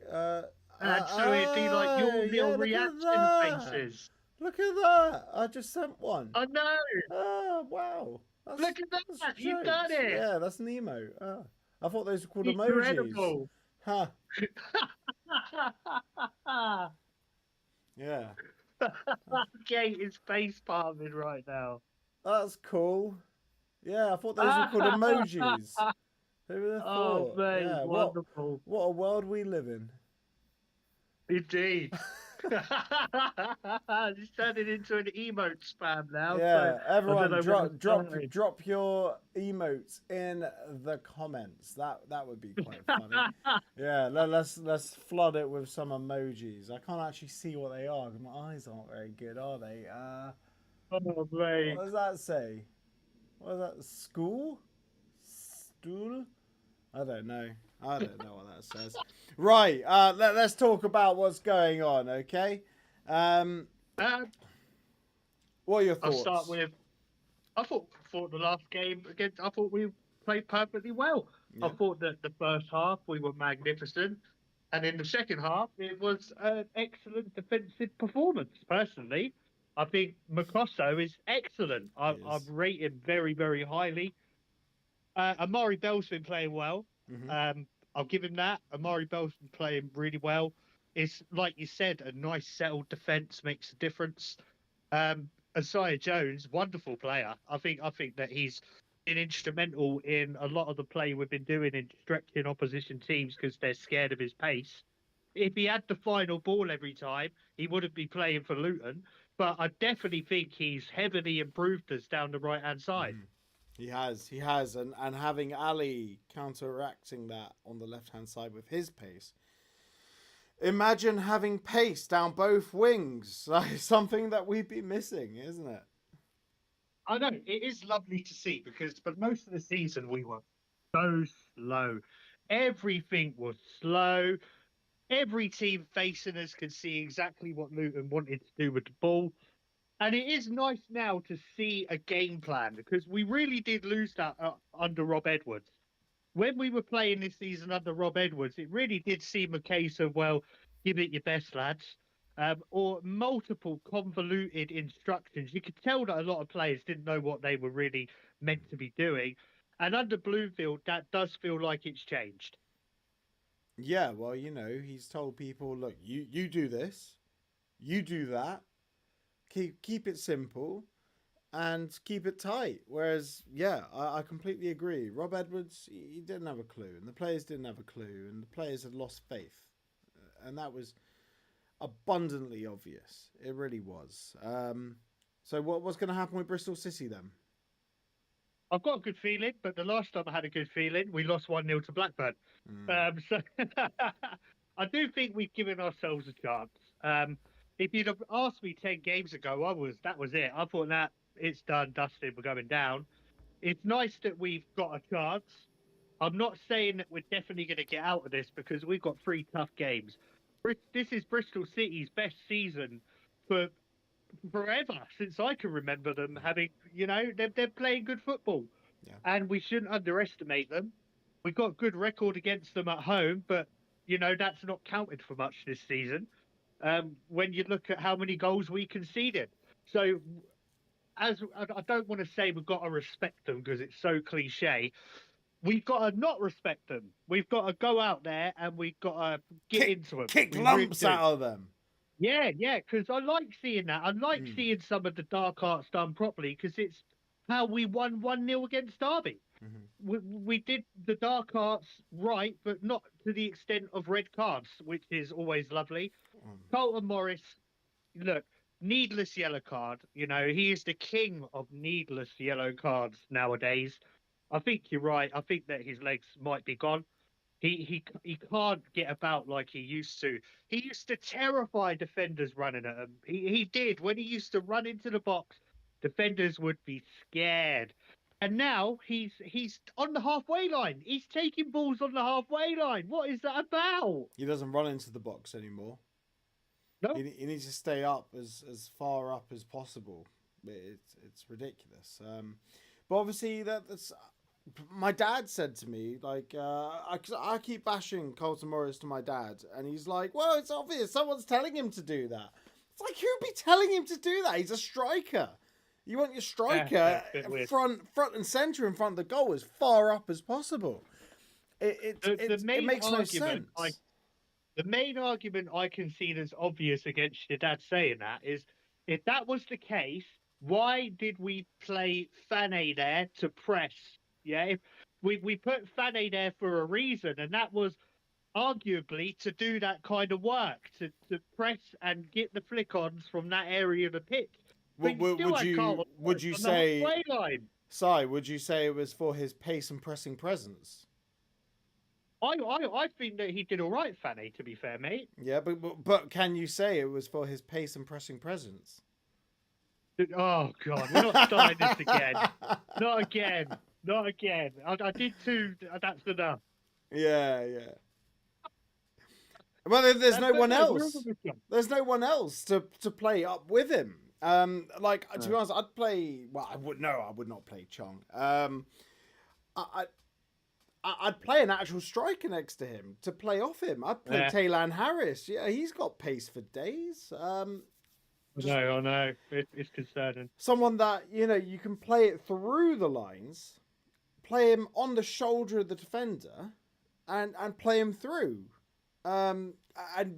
And so it'd be like your little reaction faces. Look at that! I just sent one. I know. Oh wow! Look at that! You've done it. Yeah, that's an emote. Oh. I thought those were called Incredible. emojis. Huh? Yeah. Kate is face palming right now. That's cool. Yeah, I thought those were called emojis. Who would have thought? Oh, mate, Yeah, wonderful. What a world we live in. Indeed. It's turning into an emote spam now. Yeah, so everyone drop your emotes in the comments. That would be quite funny. Yeah, let's flood it with some emojis. I can't actually see what they are. My eyes aren't very good, are they? Oh, mate. What does that say? What is that? School? Stool? I don't know. I don't know what that says. Right, let's talk about what's going on, okay? What are your thoughts? I'll start with, I thought the last game against, I thought we played perfectly well. Yeah. I thought that the first half we were magnificent. And in the second half, it was an excellent defensive performance, personally. I think Makosso is excellent. I rate him very, very highly. Amari Bell's been playing well. Mm-hmm. I'll give him that. Amari Bell's been playing really well. It's like you said, a nice settled defence makes a difference. Isaiah Jones, wonderful player. I think that he's been instrumental in a lot of the play we've been doing in stretching opposition teams because they're scared of his pace. If he had the final ball every time, he wouldn't be playing for Luton. But I definitely think he's heavily improved us down the right-hand side. Mm. He has, and having Ali counteracting that on the left-hand side with his pace. Imagine having pace down both wings. Something that we'd be missing, isn't it? I know, it is lovely to see because for most of the season we were so slow. Everything was slow. Every team facing us could see exactly what Luton wanted to do with the ball. And it is nice now to see a game plan because we really did lose that under Rob Edwards. When we were playing this season under Rob Edwards, it really did seem a case of, well, give it your best, lads, or multiple convoluted instructions. You could tell that a lot of players didn't know what they were really meant to be doing. And under Bloomfield, that does feel like it's changed. Yeah, well, he's told people, look, you do this, you do that. Keep it simple and keep it tight. Whereas, yeah, I completely agree. Rob Edwards, he didn't have a clue, and the players didn't have a clue, and the players had lost faith. And that was abundantly obvious. It really was. So what's going to happen with Bristol City then? I've got a good feeling, but the last time I had a good feeling, we lost 1-0 to Blackburn. So I do think we've given ourselves a chance. If you'd have asked me 10 games ago, that was it. I thought that it's done, dusted, we're going down. It's nice that we've got a chance. I'm not saying that we're definitely going to get out of this because we've got 3 tough games. This is Bristol City's best season for forever since I can remember them having. They're playing good football, and we shouldn't underestimate them. We've got a good record against them at home, but that's not counted for much this season. When you look at how many goals we conceded, so as I don't want to say we've got to respect them because it's so cliche. We've got to not respect them. We've got to go out there and we've got to get into them. Kick We lumps really do. out of them. Yeah, because I like seeing that. I like seeing some of the dark arts done properly because it's how we won 1-0 against Derby. We did the dark arts right, but not to the extent of red cards, which is always lovely. Carlton Morris, look, needless yellow card. He is the king of needless yellow cards nowadays. I think you're right. I think that his legs might be gone. He can't get about like he used to. He used to terrify defenders running at him. He did. When he used to run into the box, defenders would be scared. And now he's on the halfway line. He's taking balls on the halfway line. What is that about? He doesn't run into the box anymore. No. He needs to stay up as far up as possible. It's ridiculous. But obviously that's. My dad said to me, like, I keep bashing Carlton Morris to my dad, and he's like, well, it's obvious. Someone's telling him to do that. It's like, who'd be telling him to do that? He's a striker. You want your striker front and centre in front of the goal as far up as possible. It makes no sense. The main argument I can see that's obvious against your dad saying that is, if that was the case, why did we play Fane there to press? Yeah, we put Fane there for a reason, and that was arguably to do that kind of work, to press and get the flick-ons from that area of the pitch. Would you say, Si, would you say it was for his pace and pressing presence? I think that he did all right, Fane, to be fair, mate. Yeah, but can you say it was for his pace and pressing presence? Oh, God, we're not starting this again. Not again. Not again. I did two. That's enough. Yeah. Well, there's no one else. There's no one else to play up with him. To be honest, I'd play. Well, I would not play Chong. I'd play an actual striker next to him to play off him. I'd play Taylan Harris. Yeah, he's got pace for days. I know. It's concerning. Someone that you can play it through the lines. Play him on the shoulder of the defender and play him through. And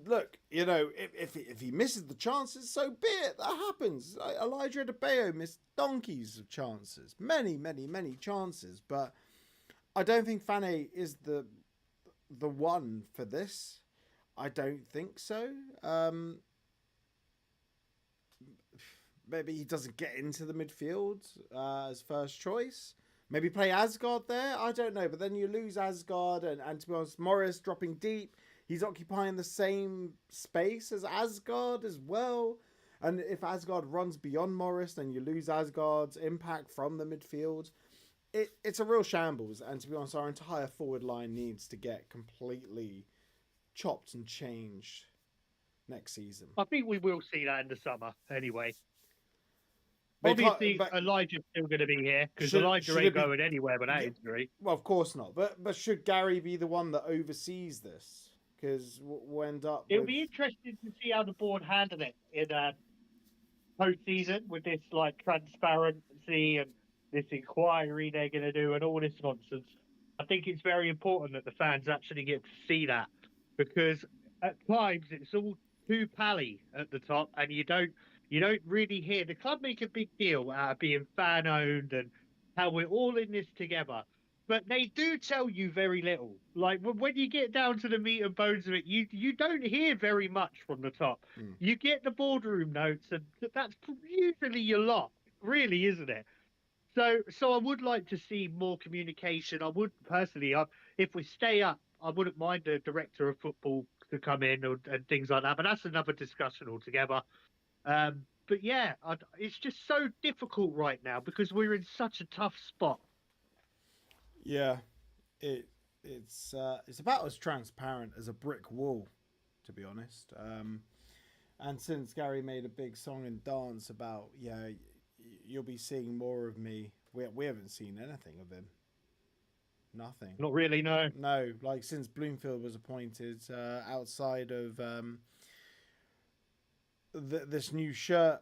look, if he misses the chances, so be it. That happens. Elijah Adebayo missed donkeys of chances. Many, many, many chances. But I don't think Fane is the one for this. I don't think so. Maybe he doesn't get into the midfield as first choice. Maybe play Asgard there. I don't know. But then you lose Asgard and to be honest, Morris dropping deep. He's occupying the same space as Asgard as well. And if Asgard runs beyond Morris, then you lose Asgard's impact from the midfield. It's a real shambles. And to be honest, our entire forward line needs to get completely chopped and changed next season. I think we will see that in the summer anyway. Obviously, Elijah's still going to be here because Elijah ain't going anywhere with that injury. Well, of course not. But should Gary be the one that oversees this? Because we'll end up. It'll be interesting to see how the board handle it in post-season with this transparency and this inquiry they're going to do and all this nonsense. I think it's very important that the fans actually get to see that because at times it's all too pally at the top, and you don't really hear the club make a big deal out of being fan owned and how we're all in this together. But they do tell you very little. Like when you get down to the meat and bones of it, you don't hear very much from the top. You get the boardroom notes, and that's usually your lot, really, isn't it? So I would like to see more communication. I would personally, if we stay up, I wouldn't mind the director of football to come in and things like that. But that's another discussion altogether. But yeah, it's just so difficult right now because we're in such a tough spot. Yeah, it's about as transparent as a brick wall. to be honest. And since Gary made a big song and dance about, you'll be seeing more of me, we haven't seen anything of him. Nothing. Not really, no. No, like since Bloomfield was appointed, outside of this new shirt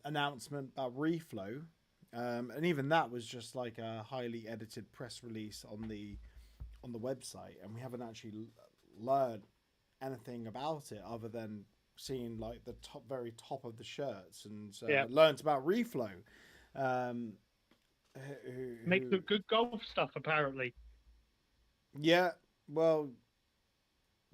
announcement about reflow, and even that was just like a highly edited press release on the website, and we haven't actually learned anything about it other than seeing like the very top of the shirts and learned about reflow. Makes some good golf stuff, apparently. Yeah, well,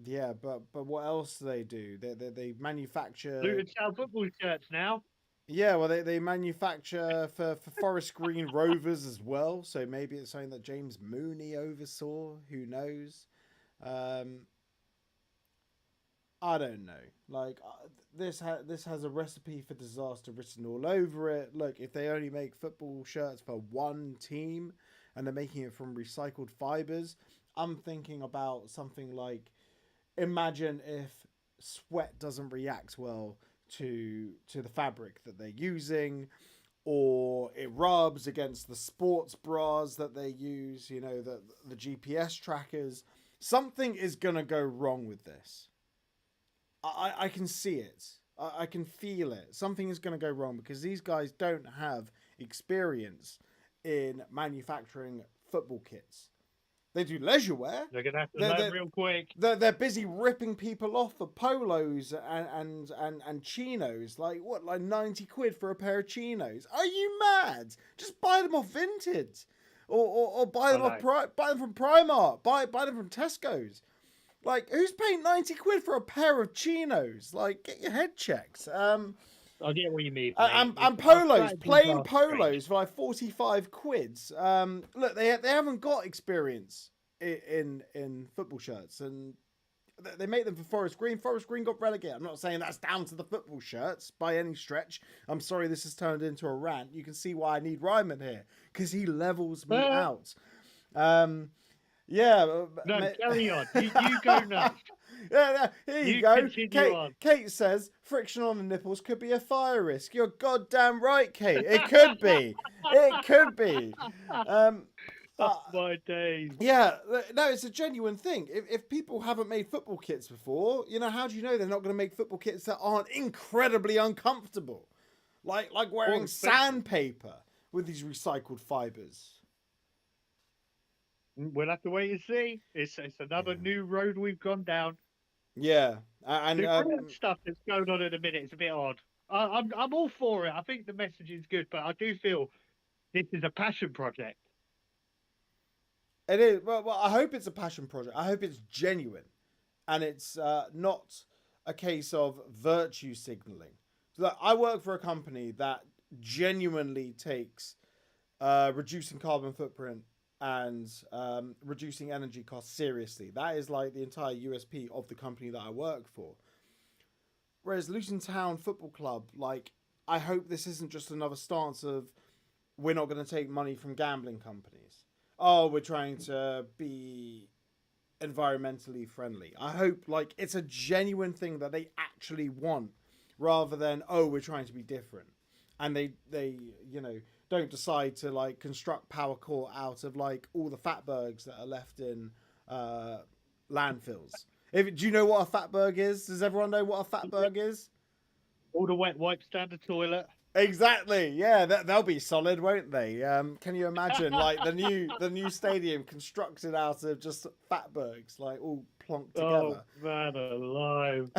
yeah, but what else do they do? They manufacture Luton Town football shirts now. Yeah, well, they manufacture for Forest Green Rovers as well. So maybe it's something that James Mooney oversaw. Who knows? I don't know. Like this has a recipe for disaster written all over it. Look, if they only make football shirts for one team and they're making it from recycled fibers, I'm thinking about something like, imagine if sweat doesn't react well to the fabric that they're using, or it rubs against the sports bras that they use, the GPS trackers. Something is gonna go wrong with this. I can see it. I can feel it. Something is going to go wrong because these guys don't have experience in manufacturing football kits. They do leisure wear. They're going to have to learn real quick. They're busy ripping people off for polos and chinos. Like 90 quid for a pair of chinos? Are you mad? Just buy them off Vinted. Or buy them buy them from Primark. Buy them from Tesco's. Like, who's paying 90 quid for a pair of chinos? Like, get your head checked. I get what you mean. And polos, plain polos for like 45 quids. Look, they haven't got experience in football shirts, and they make them for Forest Green. Forest Green got relegated. I'm not saying that's down to the football shirts by any stretch. I'm sorry this has turned into a rant. You can see why I need Ryman here, because he levels me out. Yeah. No, carry on. You go nuts. Yeah, here you go. Kate says friction on the nipples could be a fire risk. You're goddamn right, Kate. It could be. It could be. My days. Yeah, no, it's a genuine thing. If people haven't made football kits before, how do you know they're not going to make football kits that aren't incredibly uncomfortable? Like wearing sandpaper with these recycled fibers. We'll have to wait and see. It's another new road we've gone down. Yeah, and the stuff that's going on in a minute is a bit odd. I'm all for it. I think the message is good, but I do feel this is a passion project. It is. Well, I hope it's a passion project. I hope it's genuine, and it's not a case of virtue signaling. So I work for a company that genuinely takes reducing carbon footprint and reducing energy costs seriously. That is like the entire USP of the company that I work for. Whereas Luton Town Football Club, like, I hope this isn't just another stance of we're not going to take money from gambling companies. Oh, we're trying to be environmentally friendly. I hope like it's a genuine thing that they actually want, rather than, oh, we're trying to be different. And they don't decide to like construct power core out of like all the fatbergs that are left in landfills. Do you know what a fatberg is? Does everyone know what a fatberg is? All the wet wipes down the toilet. Exactly. Yeah, they'll be solid, won't they? Can you imagine like the new stadium constructed out of just fatbergs, like all plonked together? Oh man, alive!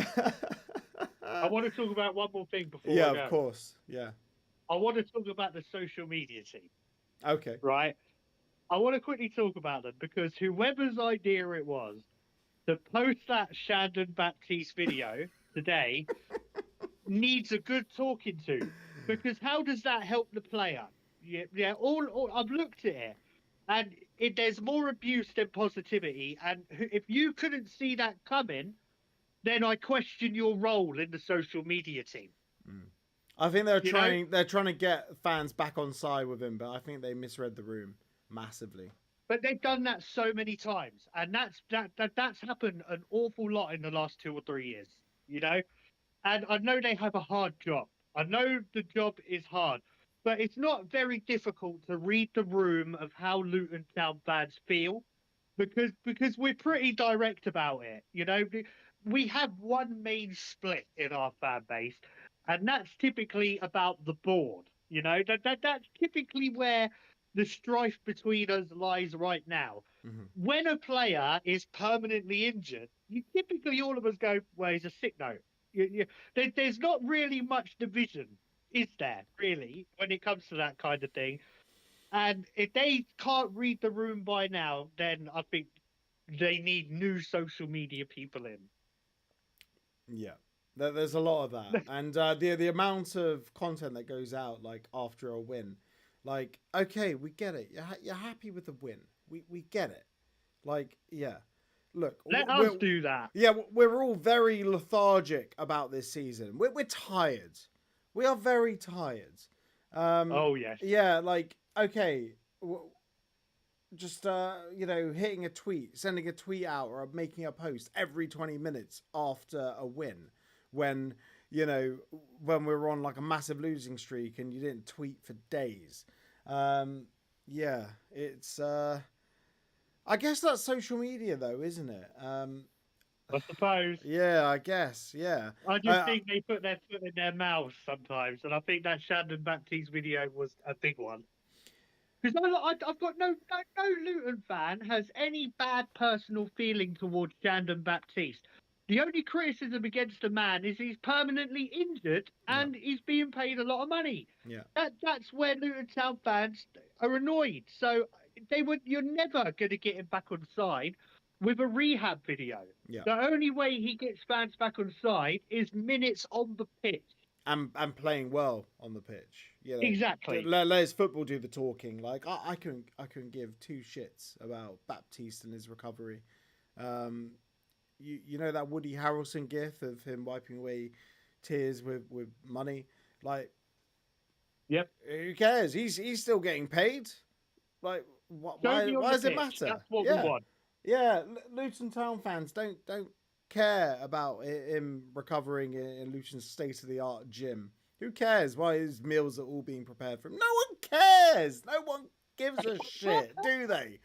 I want to talk about one more thing before. Yeah, of course. Yeah. I want to talk about the social media team. Okay. Right. I want to quickly talk about them because whoever's idea it was to post that Shandon Baptiste video today needs a good talking to, because how does that help the player? Yeah. All I've looked at it, and there's more abuse than positivity. And if you couldn't see that coming, then I question your role in the social media team. Mm. I think they're trying to get fans back on side with him, but I think they misread the room massively. But they've done that so many times, and that's happened an awful lot in the last 2 or 3 years. You know, and I know they have a hard job. I know the job is hard, but it's not very difficult to read the room of how Luton Town fans feel, because we're pretty direct about it. You know, we have one main split in our fan base, and that's typically about the board. You know, that's typically where the strife between us lies right now. Mhm. When a player is permanently injured, you typically all of us go, well, he's a sick note. There's not really much division, is there, really, when it comes to that kind of thing? And if they can't read the room by now, then I think they need new social media people in. Yeah, there's a lot of that, and the amount of content that goes out like after a win, like okay, we get it. You're happy with the win. We get it. Like yeah, look, Let us do that. Yeah, we're all very lethargic about this season. We're tired. We are very tired. Oh, yes. Yeah, like okay, just hitting a tweet, sending a tweet out, or making a post every 20 minutes after a win, when when we were on like a massive losing streak and you didn't tweet for days. Yeah, it's I guess that's social media though, isn't it? I suppose. Yeah, I guess. Yeah. I just think they put their foot in their mouths sometimes, and I think that Shandon Baptiste video was a big one. Because I've got no Luton fan has any bad personal feeling towards Shandon Baptiste. The only criticism against the man is he's permanently injured and he's being paid a lot of money. Yeah. That's where Luton Town fans are annoyed. So you're never going to get him back on side with a rehab video. Yeah. The only way he gets fans back on side is minutes on the pitch. And playing well on the pitch. Exactly. Let his football do the talking. Like I couldn't give two shits about Baptiste and his recovery. You know that Woody Harrelson gif of him wiping away tears with money. Like, yep. Who cares? He's still getting paid. Like, why does it matter? That's what we want. Yeah, Luton Town fans don't care about him recovering in Luton's state-of-the-art gym. Who cares why his meals are all being prepared for him? No one cares. No one gives a shit, do they?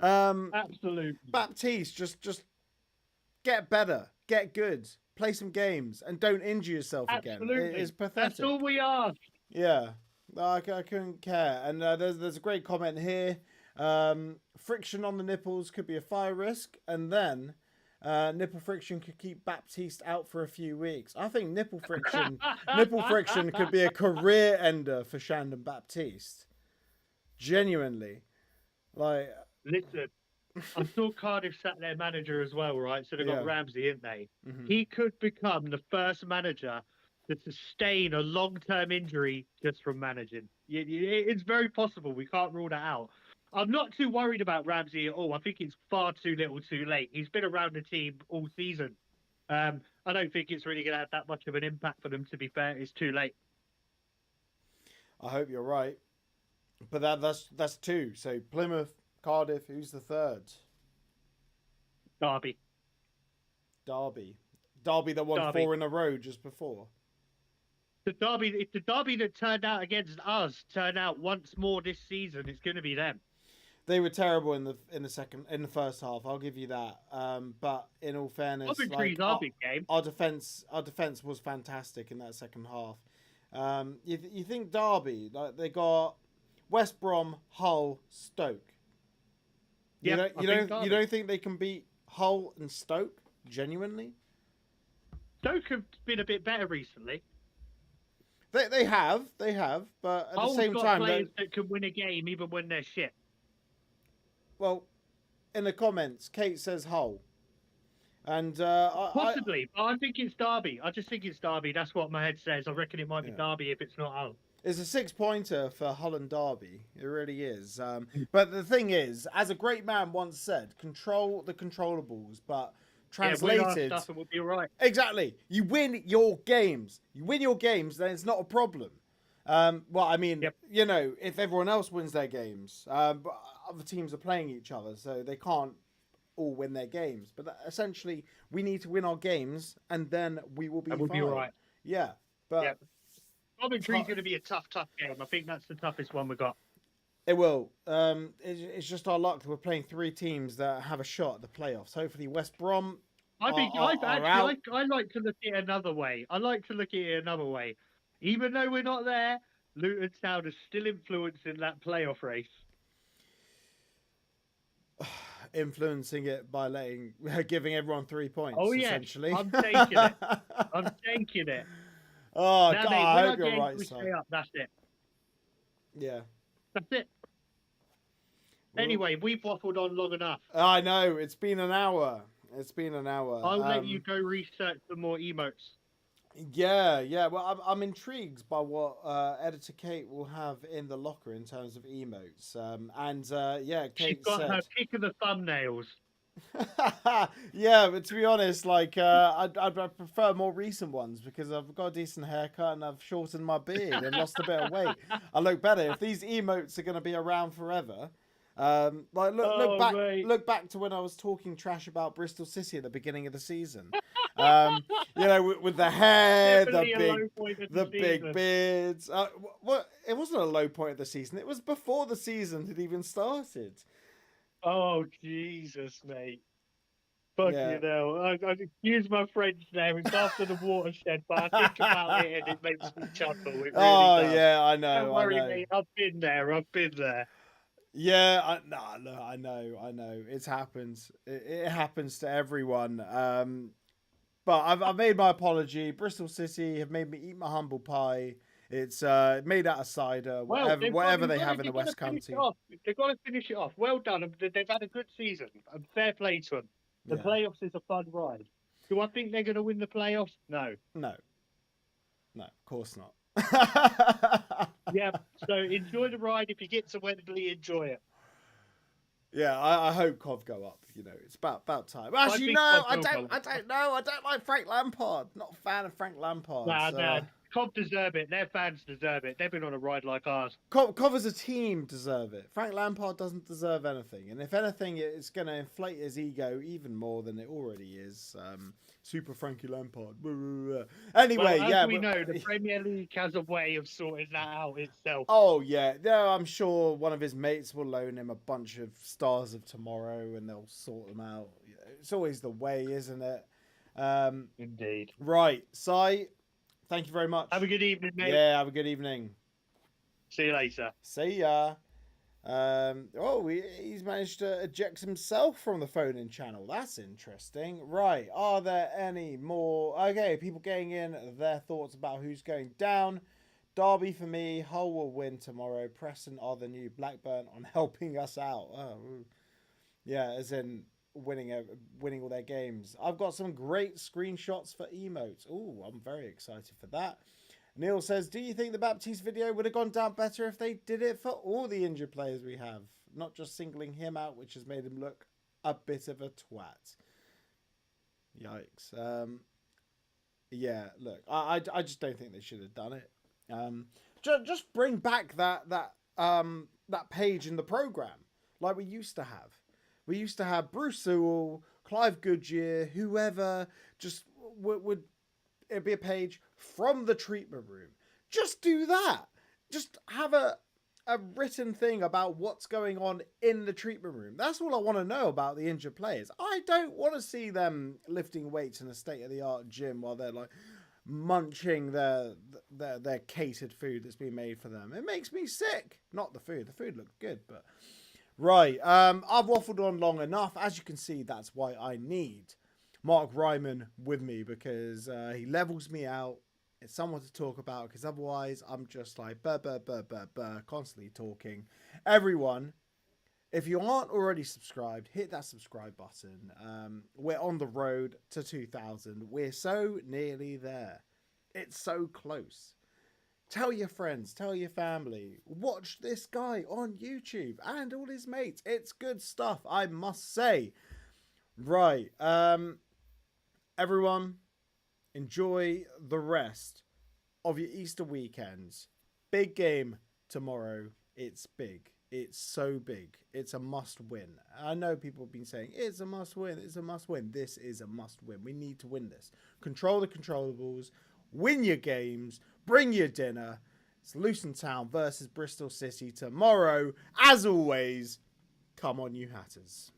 Absolutely. Baptiste, just get better, get good, play some games, and don't injure yourself again. It's pathetic. That's all we ask. Yeah, I couldn't care. And there's a great comment here. Friction on the nipples could be a fire risk, and then nipple friction could keep Baptiste out for a few weeks. I think nipple friction could be a career ender for Shandon Baptiste. Genuinely, like. Listen, I saw Cardiff sat their manager as well, right? So they got Ramsey, didn't they? Mm-hmm. He could become the first manager to sustain a long-term injury just from managing. It's very possible. We can't rule that out. I'm not too worried about Ramsey at all. I think it's far too little too late. He's been around the team all season. I don't think it's really going to have that much of an impact for them, to be fair. It's too late. I hope you're right. But that's two. So Plymouth, Cardiff, who's the third? Derby that won 4 in a row just before. If the Derby that turned out against us turn out once more this season, it's going to be them. They were terrible in the first half. I'll give you that. But in all fairness, our defense was fantastic in that second half. You think Derby, like they got West Brom, Hull, Stoke. You don't think they can beat Hull and Stoke genuinely? Stoke have been a bit better recently. They have, but at the same time, players that can win a game even when they're shit. Well, in the comments, Kate says Hull, and possibly, but I think it's Derby. I just think it's Derby. That's what my head says. I reckon it might be Derby if it's not Hull. It's a 6-pointer for Hull and Derby. It really is. But the thing is, as a great man once said, control the controllables, but translated, stuff and we'll be all right. Exactly. You win your games. Then it's not a problem. Well, I mean, Yep. you know, if everyone else wins their games, but other teams are playing each other, so they can't all win their games. But essentially, we need to win our games, and then we will be And we'll fine. be all right. Yeah, but Yep. Coventry's going to be a tough game. I think that's the toughest one we got. it will. It's just our luck that we're playing 3 teams that have a shot at the playoffs. Hopefully, West Brom. I think are out. I like to look at it another way. Even though we're not there, Luton Town is still influencing that playoff race. Influencing it by giving everyone 3 points. Oh yeah, essentially. I'm taking it. I'm taking it. Oh Now, God, mate, I when hope our you're games right, we Si. stay up, that's it. Yeah. That's it. Anyway, we've waffled on long enough. I know, it's been an hour. I'll let you go research some more emotes. Yeah. Well, I'm intrigued by what Editor Kate will have in the locker in terms of emotes. Yeah, She's Kate got said. her pick of the thumbnails. Yeah, but to be honest, like I'd prefer more recent ones because I've got a decent haircut and I've shortened my beard and lost a bit of weight. I look better. If these emotes are going to be around forever, like look back to when I was talking trash about Bristol City at the beginning of the season. You know, with the hair, the big beards. What? It wasn't a low point of the season. It was before the season had even started. Oh, Jesus, mate. Fuck Yeah. you know. I excuse my French there. It's after the watershed, but I think about it and it makes me chuckle. It really does. Yeah, I know. Don't worry, I know. mate. I've been there. Yeah, I know. It happens. It happens to everyone. But I've made my apology. Bristol City have made me eat my humble pie. It's made out of cider, whatever they have in the West County. They've got to finish it off. Well done. They've had a good season. Fair play to them. The playoffs is a fun ride. Do I think they're going to win the playoffs? No. No, of course not. Yeah, so enjoy the ride. If you get to Wembley, enjoy it. Yeah, I hope Cov go up. You know, it's about time. Actually, no, I don't know. I don't like Frank Lampard. Not a fan of Frank Lampard. Nah. Cov deserve it. Their fans deserve it. They've been on a ride like ours. Cov as a team deserve it. Frank Lampard doesn't deserve anything. And if anything, it's going to inflate his ego even more than it already is. Super Frankie Lampard. Anyway, as we know, the Premier League has a way of sorting that out itself. Oh, yeah. No, I'm sure one of his mates will loan him a bunch of Stars of Tomorrow and they'll sort them out. It's always the way, isn't it? Indeed. Right. Si, thank you very much. Have a good evening, mate. Yeah, have a good evening. See you later. See ya. He's managed to eject himself from the phone-in channel. That's interesting. Right. Are there any more? Okay, people getting in their thoughts about who's going down. Derby for me. Hull will win tomorrow. Preston are the new Blackburn on helping us out. Oh, yeah, as in winning all their games. I've got some great screenshots for emotes. Oh, I'm very excited for that. Neil says, do you think the Baptiste video would have gone down better if they did it for all the injured players we have? Not just singling him out, which has made him look a bit of a twat. Yikes. Yeah, look, I just don't think they should have done it. Just bring back that page in the programme like we used to have. We used to have Bruce Sewell, Clive Goodyear, whoever, just would it'd be a page from the treatment room. Just do that. Just have a written thing about what's going on in the treatment room. That's all I want to know about the injured players. I don't want to see them lifting weights in a state-of-the-art gym while they're like munching their catered food that's been made for them. It makes me sick. Not the food. The food looked good, but right. I've waffled on long enough. As you can see, that's why I need Mark Ryman with me, because he levels me out. It's someone to talk about, because otherwise I'm just like constantly talking. Everyone, if you aren't already subscribed, hit that subscribe button. We're on the road to 2,000. We're so nearly there. It's so close. Tell your friends, tell your family. Watch this guy on YouTube and all his mates. It's good stuff, I must say. Right. Everyone, enjoy the rest of your Easter weekends. big game tomorrow. It's big. It's so big. It's a must win. I know people have been saying it's a must win. It's a must win. This is a must win. We need to win this. Control the controllables. Win your games. Bring your dinner. It's Luton Town versus Bristol City tomorrow. As always, come on, you Hatters.